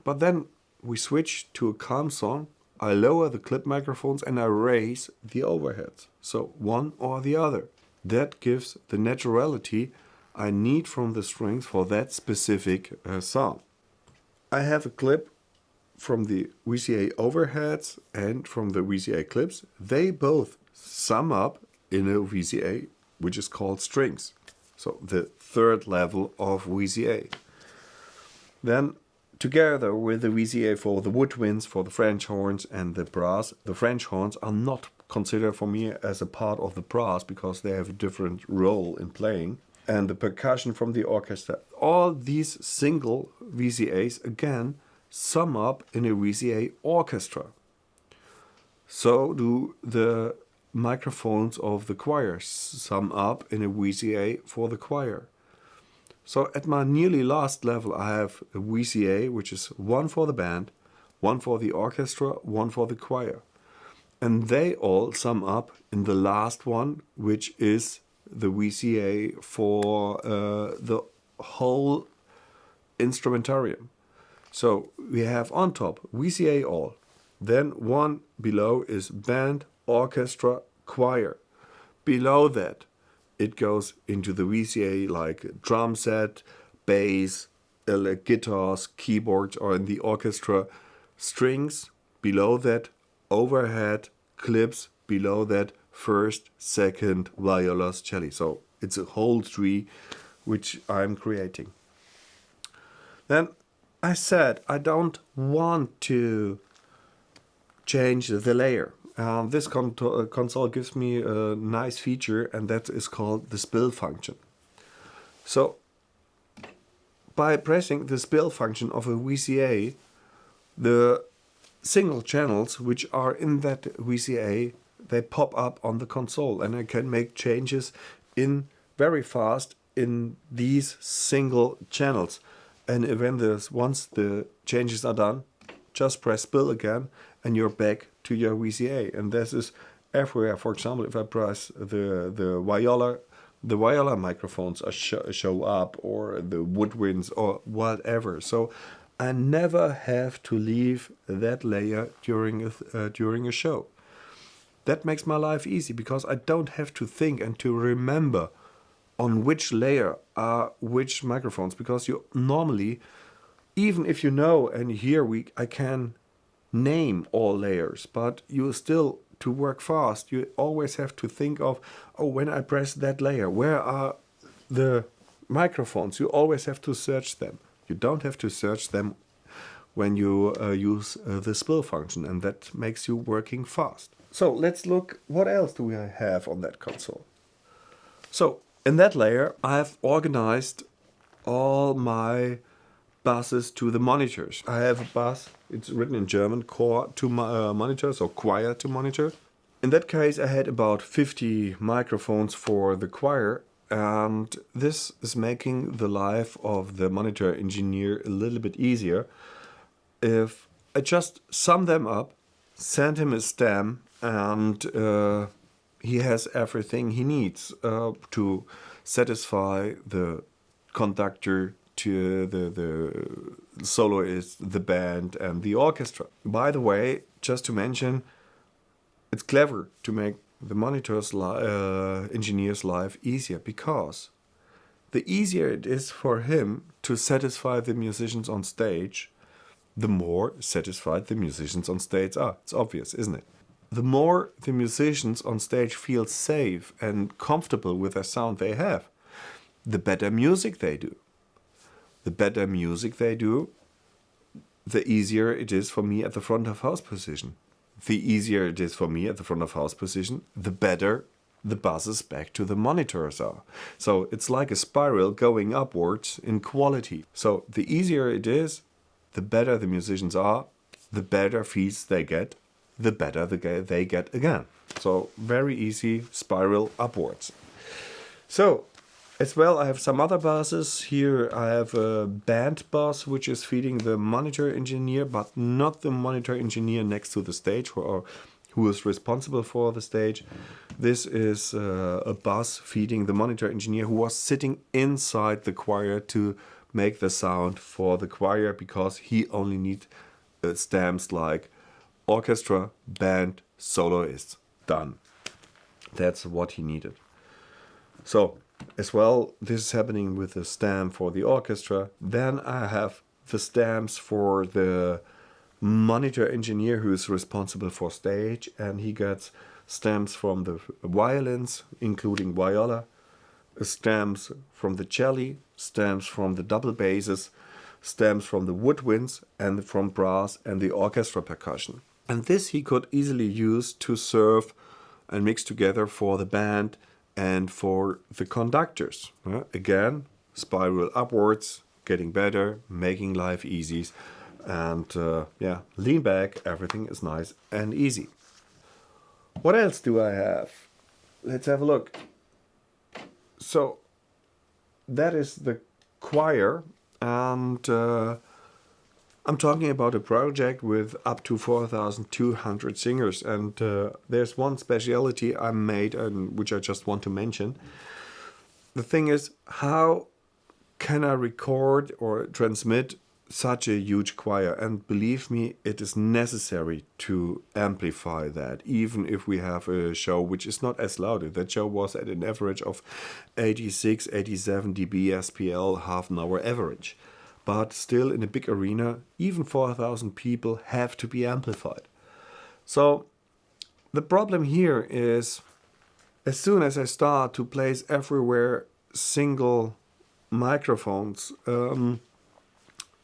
But then we switch to a calm song, I lower the clip microphones and I raise the overheads. So one or the other. That gives the naturality I need from the strings for that specific sound. I have a clip from the VCA overheads and from the VCA clips. They both sum up in a VCA which is called strings. So the third level of VCA. Then together with the VCA for the woodwinds, for the French horns and the brass, the French horns are not considered for me as a part of the brass because they have a different role in playing. And the percussion from the orchestra. All these single VCAs again sum up in a VCA orchestra. So do the microphones of the choir sum up in a VCA for the choir. So at my nearly last level I have a VCA which is one for the band, one for the orchestra, one for the choir. And they all sum up in the last one, which is the VCA for the whole instrumentarium. So we have on top VCA all. Then one below is band, orchestra, choir. Below that it goes into the VCA like drum set, bass, guitars, keyboards, or in the orchestra, strings. Below that, overhead, clips. Below that, first, second, violas, cello. So it's a whole tree which I'm creating. Then I said I don't want to change the layer. This console gives me a nice feature, and that is called the spill function. So by pressing the spill function of a VCA, the single channels which are in that VCA, they pop up on the console, and I can make changes in very fast in these single channels. And once the changes are done, just press spill again and you're back to your VCA. And this is everywhere. For example, if I press the viola the viola microphones are show up, or the woodwinds, or whatever. So I never have to leave that layer during a show. That makes my life easy, because I don't have to think and to remember on which layer are which microphones, because you normally, even if you know, and here I can name all layers, but you still, to work fast, you always have to think of, oh, when I press that layer, where are the microphones? You always have to search them. You don't have to search them when you use the spill function, and that makes you working fast. So let's look, what else do we have on that console? So in that layer, I have organized all my buses to the monitors. I have a bus, it's written in German, core to monitors, or choir to monitor. In that case, I had about 50 microphones for the choir, and this is making the life of the monitor engineer a little bit easier. If I just sum them up, send him a stem, and he has everything he needs to satisfy the conductor, to the soloist, the band, and the orchestra. By the way, just to mention, it's clever to make the monitor's engineer's life easier, because the easier it is for him to satisfy the musicians on stage, the more satisfied the musicians on stage are. It's obvious, isn't it? The more the musicians on stage feel safe and comfortable with the sound they have, the better music they do. The better music they do, the easier it is for me at the front of house position. The easier it is for me at the front of house position, the better the buzzes back to the monitors are. So it's like a spiral going upwards in quality. So the easier it is, the better the musicians are, the better feeds they get, the better they get again. So very easy spiral upwards. So as well, I have some other buses. Here I have a band bus, which is feeding the monitor engineer, but not the monitor engineer next to the stage, or who is responsible for the stage. This is a bus feeding the monitor engineer, who was sitting inside the choir to make the sound for the choir, because he only needs stamps like orchestra, band, soloists. Done. That's what he needed. So as well, this is happening with the stamp for the orchestra. Then I have the stamps for the monitor engineer, who is responsible for stage, and he gets stamps from the violins, including viola, stamps from the cello, stamps from the double basses, stamps from the woodwinds, and from brass and the orchestra percussion. And this he could easily use to serve and mix together for the band and for the conductors. Again, spiral upwards, getting better, making life easy, and lean back, everything is nice and easy. What else do I have? Let's have a look. So that is the choir, and I'm talking about a project with up to 4,200 singers, and there's one speciality I made, and which I just want to mention. The thing is, how can I record or transmit such a huge choir? And believe me, it is necessary to amplify that, even if we have a show which is not as loud. That show was at an average of 86, 87 dB SPL, half an hour average. But still, in a big arena, even 4,000 people have to be amplified. So the problem here is, as soon as I start to place everywhere single microphones,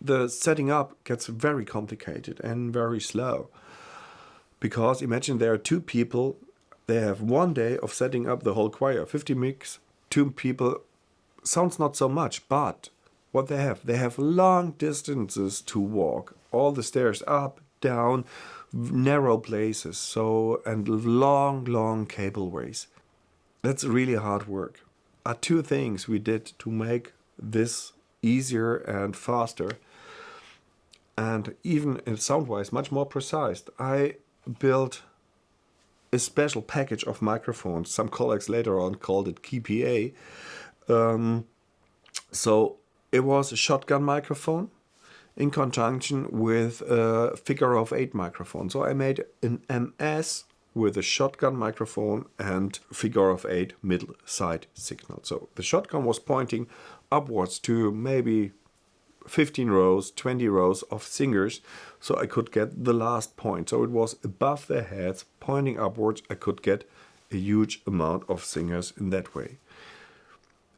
the setting up gets very complicated and very slow. Because imagine there are two people, they have 1 day of setting up the whole choir, 50 mics, 2 people, sounds not so much, but what they have long distances to walk, all the stairs up, down, narrow places, so, and long cableways. That's really hard work. Are 2 things we did to make this easier and faster, and even in sound-wise much more precise. I built a special package of microphones. Some colleagues later on called it KPA. So it was a shotgun microphone in conjunction with a figure of 8 microphone. So I made an MS with a shotgun microphone and figure of 8 middle side signal. So the shotgun was pointing upwards to maybe 15 rows, 20 rows of singers, so I could get the last point. So it was above their heads, pointing upwards. I could get a huge amount of singers in that way.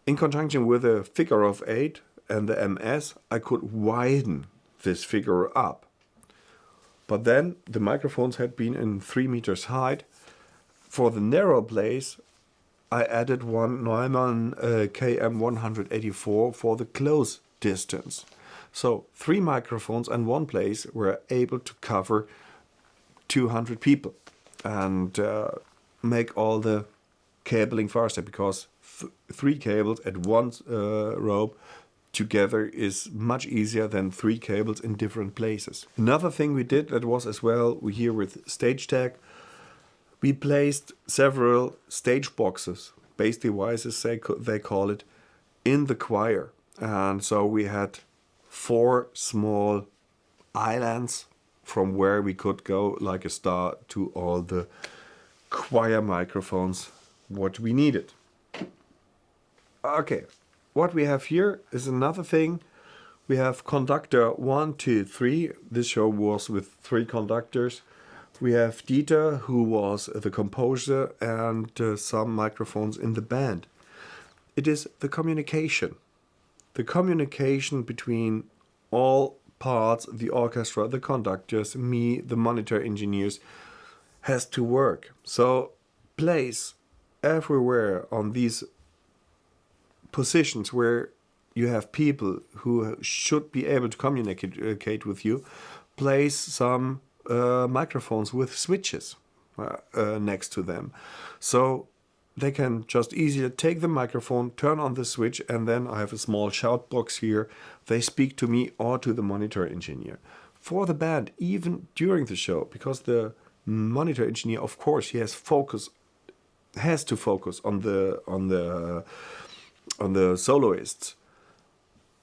In conjunction with a figure of 8 and the MS, I could widen this figure up. But then the microphones had been in 3 meters height. For the narrow place, I added one Neumann KM184 for the close distance. So 3 microphones and 1 place were able to cover 200 people and make all the cabling faster, because 3 cables at one rope together is much easier than 3 cables in different places. Another thing we did that was as well, we here with Soundcheck, we placed several stage boxes, bass devices they call it, in the choir. And so we had 4 small islands from where we could go like a star to all the choir microphones what we needed. Okay, what we have here is another thing. We have conductor 1, 2, 3. This show was with 3 conductors. We have Dieter, who was the composer, and some microphones in the band. It is the communication. The communication between all parts, the orchestra, the conductors, me, the monitor engineers, has to work. So place everywhere on these positions where you have people who should be able to communicate with you, place some microphones with switches next to them. So they can just easily take the microphone, turn on the switch, and then I have a small shout box here. They speak to me or to the monitor engineer. For the band, even during the show, because the monitor engineer, of course, he has to focus on the soloists.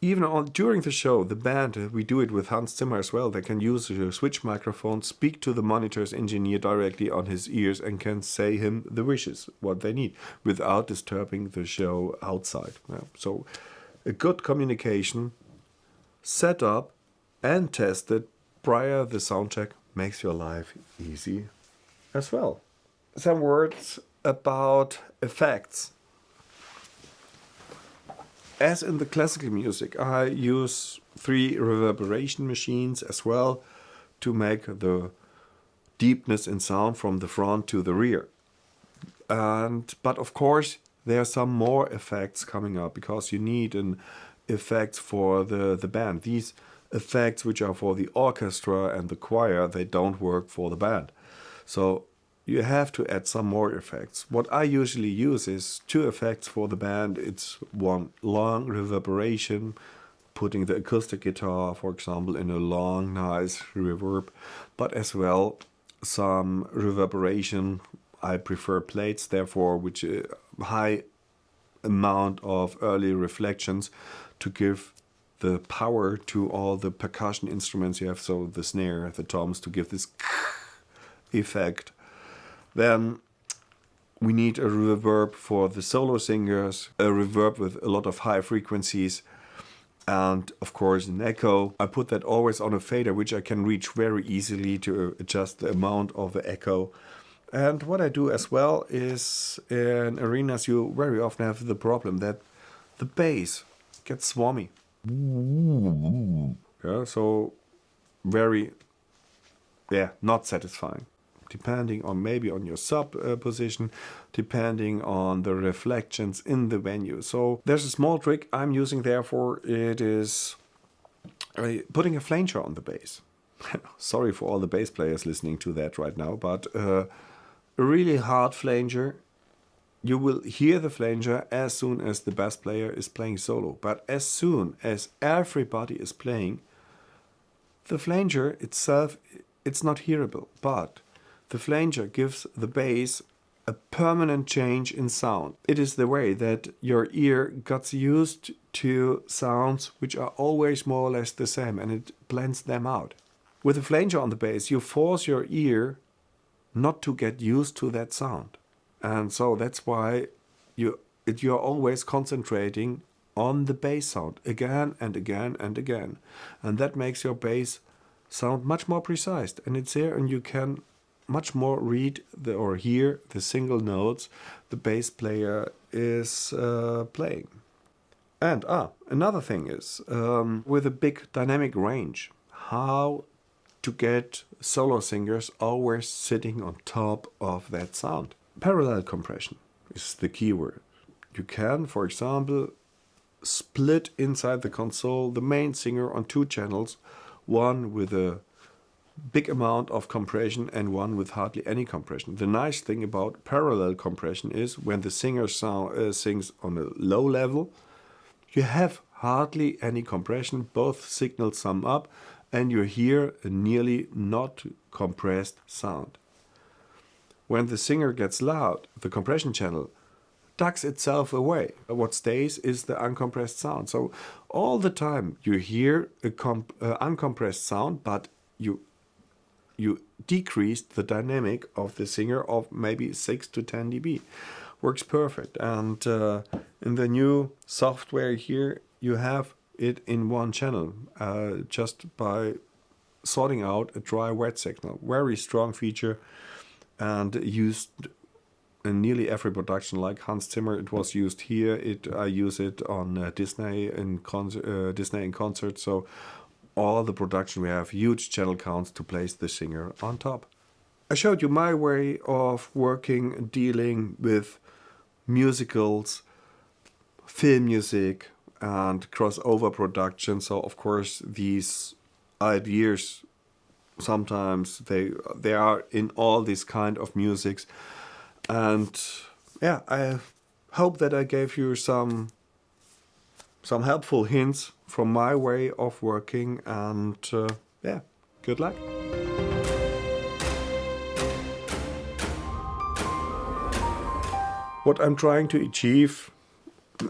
Even during the show, the band, we do it with Hans Zimmer as well. They can use a switch microphone, speak to the monitor's engineer directly on his ears, and can say him the wishes, what they need, without disturbing the show outside. Yeah. So a good communication set up and tested prior the sound check makes your life easy as well. Some words about effects. As in the classical music, I use 3 reverberation machines as well to make the deepness in sound from the front to the rear. But of course, there are some more effects coming up, because you need an effect for the band. These effects, which are for the orchestra and the choir, they don't work for the band. So you have to add some more effects. What I usually use is 2 effects for the band. It's one long reverberation, putting the acoustic guitar, for example, in a long, nice reverb, but as well some reverberation. I prefer plates, therefore, which high amount of early reflections to give the power to all the percussion instruments you have, so the snare, the toms, to give this effect. Then we need a reverb for the solo singers, a reverb with a lot of high frequencies, and of course an echo. I put that always on a fader, which I can reach very easily to adjust the amount of the echo. And what I do as well is, in arenas you very often have the problem that the bass gets swarmy. Yeah, so very, not satisfying. Depending on maybe on your sub position, depending on the reflections in the venue. So there's a small trick I'm using, therefore it is putting a flanger on the bass. Sorry for all the bass players listening to that right now, but a really hard flanger. You will hear the flanger as soon as the bass player is playing solo, but as soon as everybody is playing, the flanger itself, it's not hearable, but The flanger gives the bass a permanent change in sound. It is the way that your ear gets used to sounds which are always more or less the same, and it blends them out. With a flanger on the bass, you force your ear not to get used to that sound. And so that's why you're always concentrating on the bass sound again and again and again. And that makes your bass sound much more precise. And it's there, and you can much more read or hear the single notes the bass player is playing. And another thing is, with a big dynamic range, how to get solo singers always sitting on top of that sound. Parallel compression is the key word. You can, for example, split inside the console the main singer on 2 channels, one with a big amount of compression and one with hardly any compression. The nice thing about parallel compression is when the singer sings on a low level, you have hardly any compression, both signals sum up, and you hear a nearly not compressed sound. When the singer gets loud, the compression channel tucks itself away. What stays is the uncompressed sound. So all the time you hear a uncompressed sound, but you decrease the dynamic of the singer of maybe 6 to 10 dB. Works perfect. And in the new software here, you have it in one channel, just by sorting out a dry-wet signal. Very strong feature, and used in nearly every production, like Hans Zimmer. It was used here. I use it on Disney in concert. So all the production, we have huge channel counts to place the singer on top. I showed you my way of working, dealing with musicals, film music, and crossover production. So of course these ideas sometimes they are in all these kind of musics, and yeah, I hope that I gave you some helpful hints from my way of working, and yeah, good luck. What I'm trying to achieve,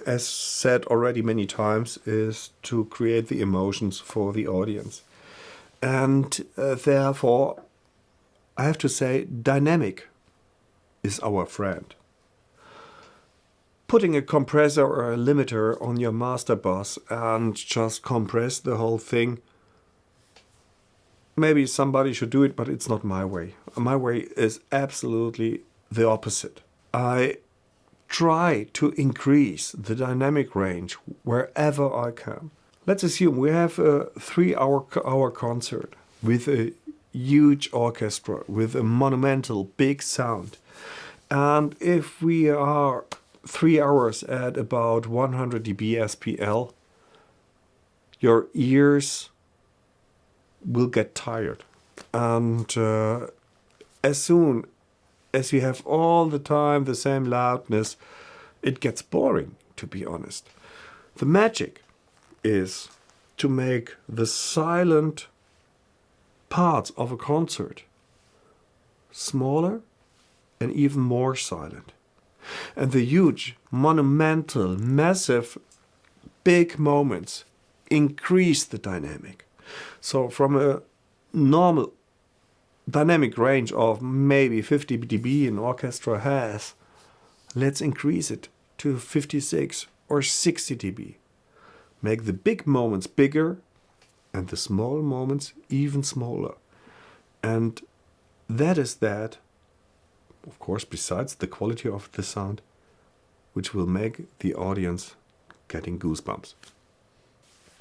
as said already many times, is to create the emotions for the audience. And therefore, I have to say, dynamic is our friend. Putting a compressor or a limiter on your master bus and just compress the whole thing, maybe somebody should do it, but it's not my way. My way is absolutely the opposite. I try to increase the dynamic range wherever I can. Let's assume we have a 3-hour concert with a huge orchestra, with a monumental big sound. And if we are 3 hours at about 100 dB SPL, your ears will get tired. And as soon as you have all the time the same loudness, it gets boring, to be honest. The magic is to make the silent parts of a concert smaller and even more silent. And the huge, monumental, massive, big moments increase the dynamic. So from a normal dynamic range of maybe 50 dB an orchestra has, let's increase it to 56 or 60 dB. Make the big moments bigger and the small moments even smaller. And that is that, of course, besides the quality of the sound, which will make the audience getting goosebumps.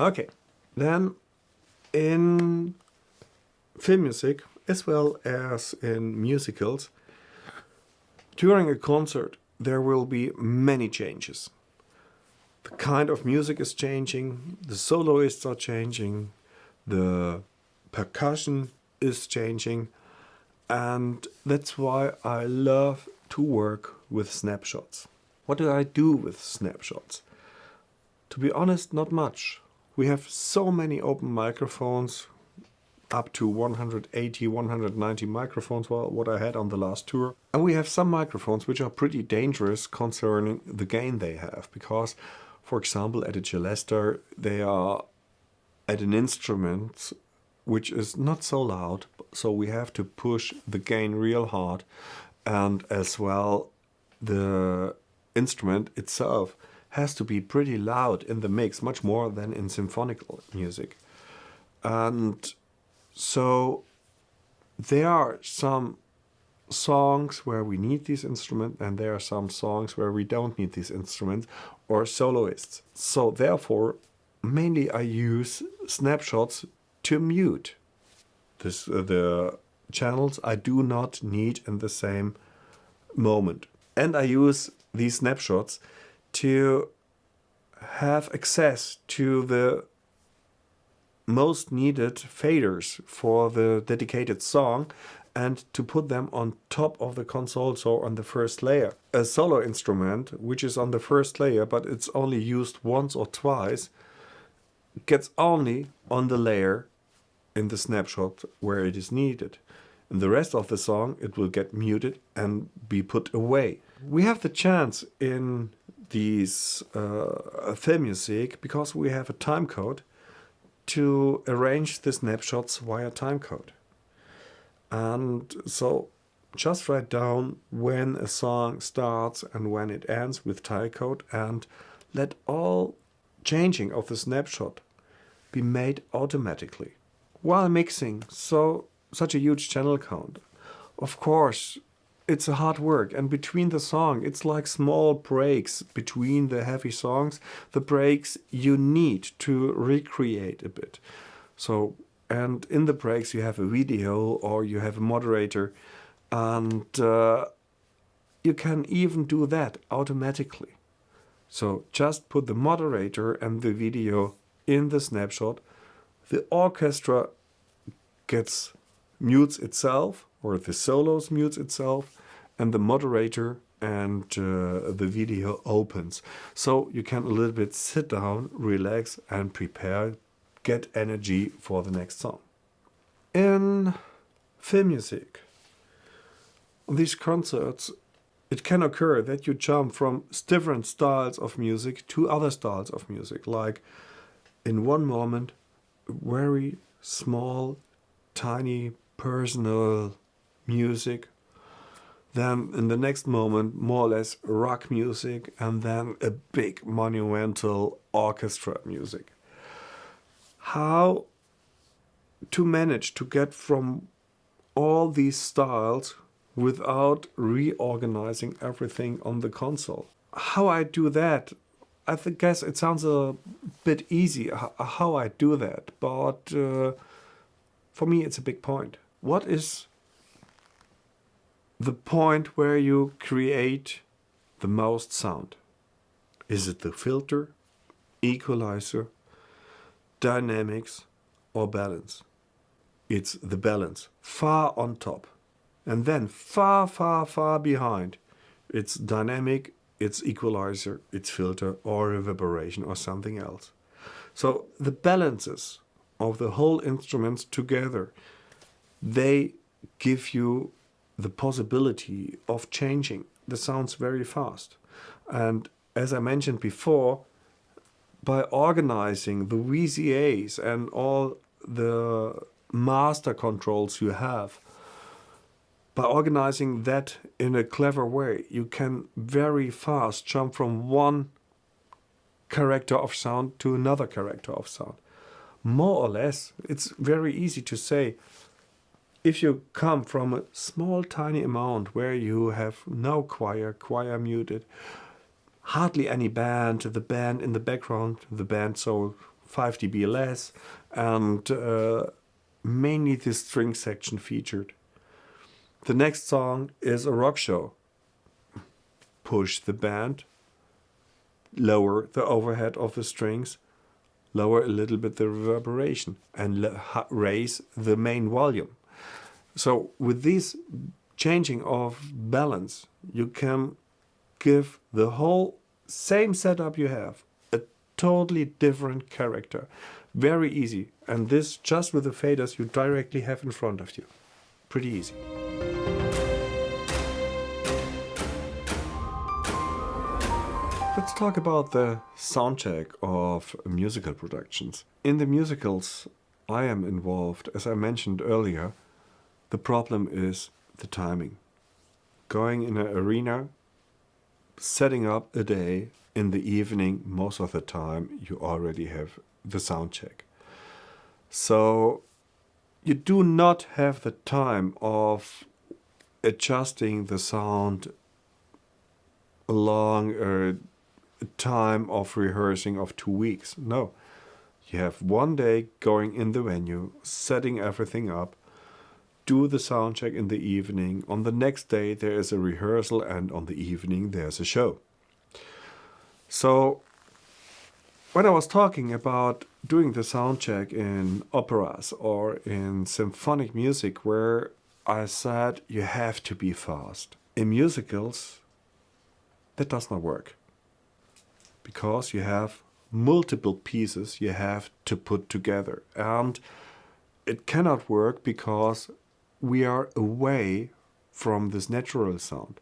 Okay, then in film music, as well as in musicals, during a concert there will be many changes. The kind of music is changing, the soloists are changing, the percussion is changing, and that's why I love to work with snapshots. What do I do with snapshots? To be honest, not much. We have so many open microphones. up to 180, 190 microphones, well, what I had on the last tour. And we have some microphones which are pretty dangerous concerning the gain they have, because, for example, at a celesta, they are at an instrument which is not so loud, so we have to push the gain real hard, and as well the instrument itself has to be pretty loud in the mix, much more than in symphonic music. And so there are some songs where we need these instruments, and there are some songs where we don't need these instruments, or soloists. So therefore, mainly I use snapshots to mute the channels I do not need in the same moment. And I use these snapshots to have access to the most needed faders for the dedicated song and to put them on top of the console, so on the first layer. A solo instrument, which is on the first layer, but it's only used once or twice, gets only on the layer in the snapshot where it is needed. In the rest of the song, it will get muted and be put away. We have the chance in these film music, because we have a timecode, to arrange the snapshots via timecode. And so just write down when a song starts and when it ends with timecode, and let all changing of the snapshot be made automatically. While mixing such a huge channel count, of course, it's a hard work, and between the song, it's like small breaks between the heavy songs, the breaks you need to recreate a bit. So, and in the breaks you have a video or you have a moderator, and you can even do that automatically. So just put the moderator and the video in the snapshot. The orchestra mutes itself, or the solos mutes itself, and the moderator and the video opens. So you can a little bit sit down, relax, and prepare, get energy for the next song. In film music, on these concerts, it can occur that you jump from different styles of music to other styles of music. Like in one moment, very small, tiny, personal music. Then in the next moment, more or less rock music, and then a big monumental orchestra music. How to manage to get from all these styles without reorganizing everything on the console? How I do that, I guess it sounds a bit easy how I do that, but for me it's a big point. What is the point where you create the most sound? Is it the filter, equalizer, dynamics, or balance? It's the balance, far on top. And then far, far, far behind, it's dynamic, it's equalizer, it's filter, or reverberation, or something else. So the balances of the whole instruments together, they give you the possibility of changing the sounds very fast. And as I mentioned before, by organizing the VCAs and all the master controls you have, by organizing that in a clever way, you can very fast jump from one character of sound to another character of sound. More or less, it's very easy to say, if you come from a small tiny amount where you have no choir muted, hardly any band, the band in the background, the band so 5 dB less, and mainly the string section featured. The next song is a rock show. Push the band, lower the overhead of the strings, lower a little bit the reverberation, and raise the main volume. So with this changing of balance, you can give the whole same setup you have a totally different character. Very easy. And this just with the faders you directly have in front of you. Pretty easy. Let's talk about the sound check of musical productions. In the musicals I am involved, as I mentioned earlier, the problem is the timing. Going in an arena, setting up a day in the evening, most of the time you already have the sound check. So you do not have the time of adjusting the sound along a time of rehearsing of 2 weeks. No, you have one day going in the venue, setting everything up, do the sound check in the evening. On the next day there is a rehearsal, and on the evening there's a show. So when I was talking about doing the sound check in operas or in symphonic music, where I said you have to be fast, in musicals that does not work, because you have multiple pieces you have to put together, and it cannot work because we are away from this natural sound.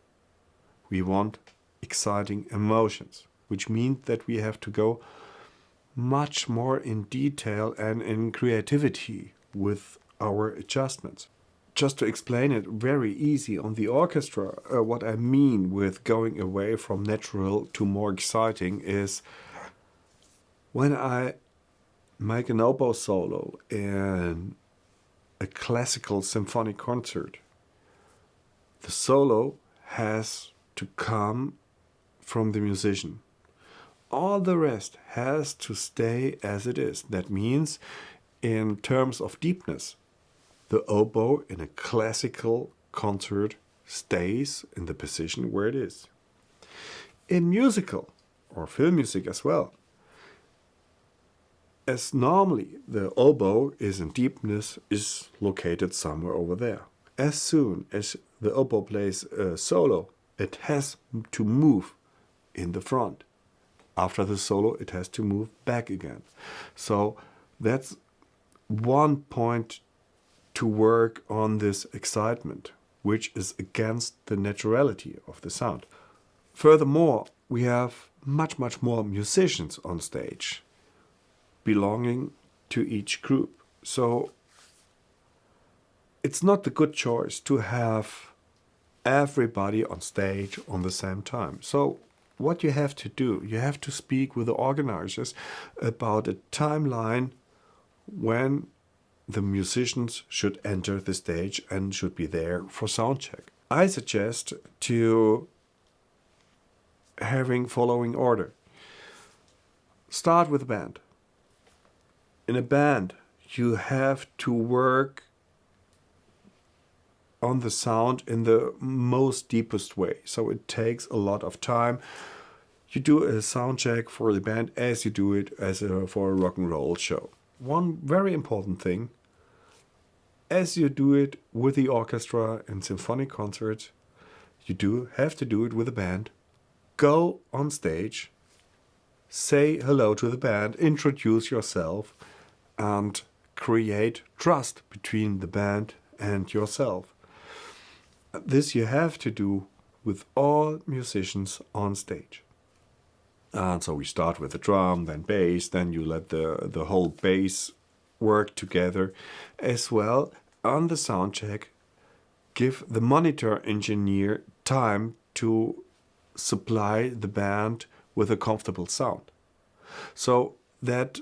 We want exciting emotions, which means that we have to go much more in detail and in creativity with our adjustments. Just to explain it very easy on the orchestra, what I mean with going away from natural to more exciting is when I make an oboe solo in a classical symphonic concert, the solo has to come from the musician. All the rest has to stay as it is. That means, in terms of deepness, the oboe in a classical concert stays in the position where it is. In musical, or film music as well, as normally the oboe is in deepness, is located somewhere over there. As soon as the oboe plays a solo, it has to move in the front. After the solo, it has to move back again. So that's one point to work on this excitement, which is against the naturality of the sound. Furthermore, we have much more musicians on stage belonging to each group. So it's not the good choice to have everybody on stage on the same time. So what you have to do, you have to speak with the organizers about a timeline when the musicians should enter the stage and should be there for sound check. I suggest to having following order. Start with a band. In a band, you have to work on the sound in the most deepest way. So it takes a lot of time. You do a sound check for the band as you do it for a rock and roll show. One very important thing, as you do it with the orchestra in symphonic concerts, you have to do it with a band. Go on stage, say hello to the band, introduce yourself, and create trust between the band and yourself. This you have to do with all musicians on stage. And so we start with the drum, then bass, then you let the whole bass work together. As well, on the sound check, give the monitor engineer time to supply the band with a comfortable sound. So that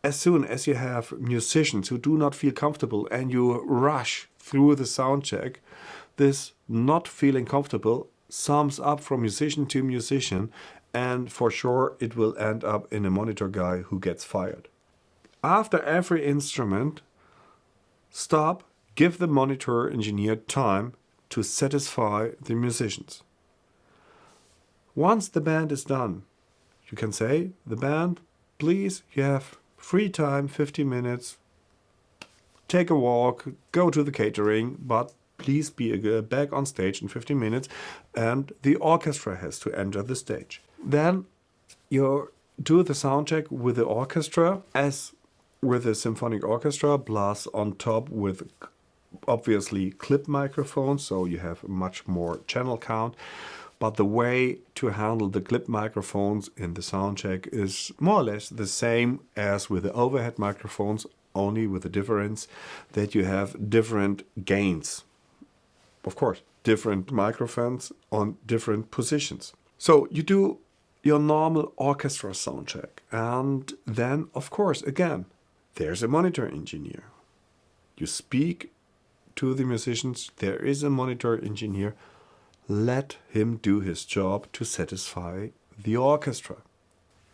as soon as you have musicians who do not feel comfortable and you rush through the sound check, this not feeling comfortable sums up from musician to musician, and for sure it will end up in a monitor guy who gets fired. After every instrument, stop, give the monitor engineer time to satisfy the musicians. Once the band is done, you can say, the band, please, you have free time, 15 minutes, take a walk, go to the catering, but please be back on stage in 15 minutes, and the orchestra has to enter the stage. Then you do the sound check with the orchestra as with a symphonic orchestra, plus on top with obviously clip microphones, so you have much more channel count. But the way to handle the clip microphones in the Soundcheck is more or less the same as with the overhead microphones, only with the difference that you have different gains. Of course, different microphones on different positions. So you do your normal orchestra soundcheck, and then, of course, again, there's a monitor engineer. You speak to the musicians, there is a monitor engineer. Let him do his job to satisfy the orchestra.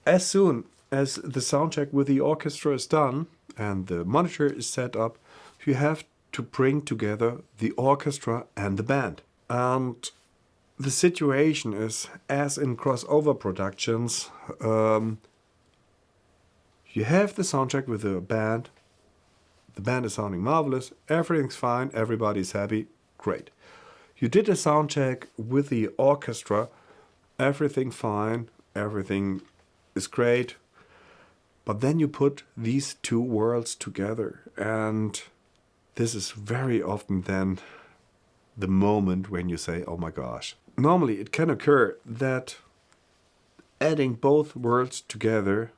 As soon as the soundcheck with the orchestra is done and the monitor is set up, you have to bring together the orchestra and the band. And the situation is, as in crossover productions, you have the soundcheck with the band is sounding marvelous, everything's fine, everybody's happy, great. You did a sound check with the orchestra, everything fine, everything is great, but then you put these two worlds together, and this is very often then the moment when you say, oh my gosh. Normally it can occur that adding both worlds together,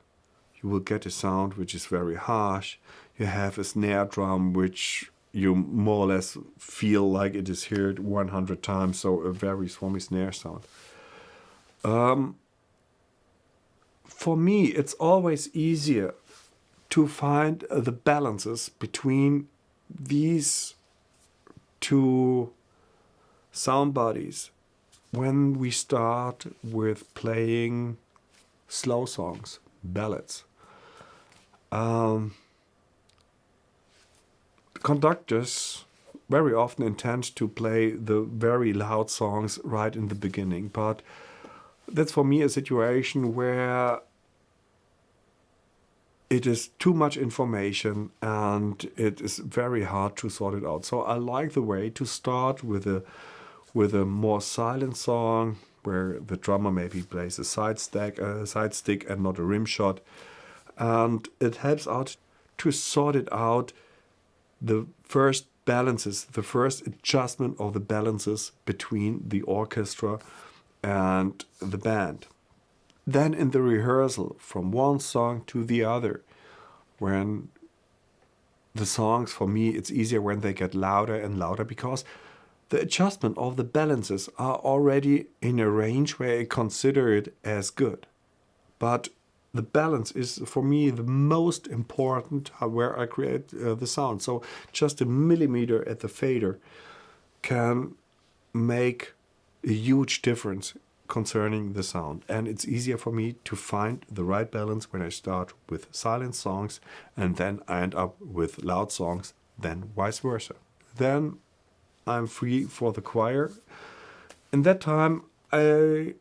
you will get a sound which is very harsh. You have a snare drum which you more or less feel like it is heard 100 times, so a very swammy snare sound. For me, it's always easier to find the balances between these two sound bodies when we start with playing slow songs, ballads. Conductors very often intend to play the very loud songs right in the beginning, but that's for me a situation where it is too much information and it is very hard to sort it out. So I like the way to start with a more silent song where the drummer maybe plays a side stick and not a rim shot, and it helps out to sort it out. The first balances, the first adjustment of the balances between the orchestra and the band. Then in the rehearsal, from one song to the other, when the songs, for me, it's easier when they get louder and louder because the adjustment of the balances are already in a range where I consider it as good. But the balance is, for me, the most important where I create the sound. So just a millimeter at the fader can make a huge difference concerning the sound. And it's easier for me to find the right balance when I start with silent songs and then I end up with loud songs, then vice versa. Then I'm free for the choir. In that time, I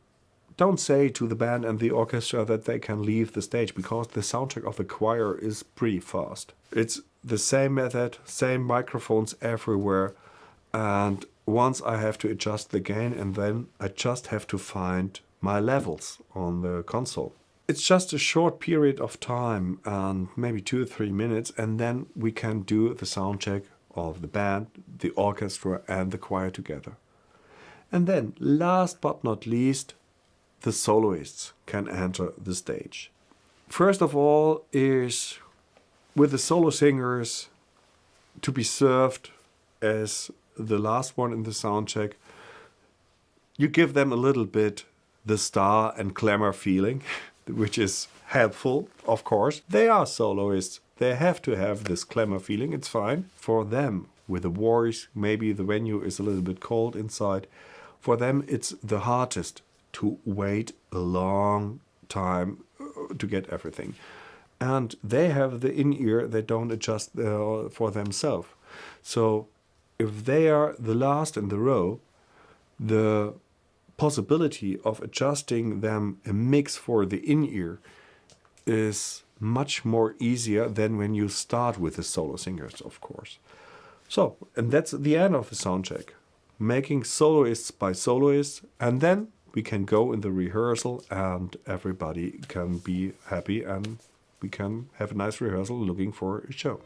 don't say to the band and the orchestra that they can leave the stage because the soundcheck of the choir is pretty fast. It's the same method, same microphones everywhere, and once I have to adjust the gain and then I just have to find my levels on the console. It's just a short period of time and maybe 2 or 3 minutes, and then we can do the soundcheck of the band, the orchestra and the choir together. And then, last but not least, the soloists can enter the stage. First of all is with the solo singers to be served as the last one in the soundcheck. You give them a little bit the star and glamour feeling, which is helpful, of course. They are soloists. They have to have this glamour feeling. It's fine. For them, with the voice, maybe the venue is a little bit cold inside. For them, it's the hardest to wait a long time to get everything. And they have the in-ear, they don't adjust for themselves. So if they are the last in the row, the possibility of adjusting them a mix for the in-ear is much more easier than when you start with the solo singers, of course. So, and that's the end of the soundcheck. Making soloists by soloists, and then we can go in the rehearsal and everybody can be happy and we can have a nice rehearsal looking for a show.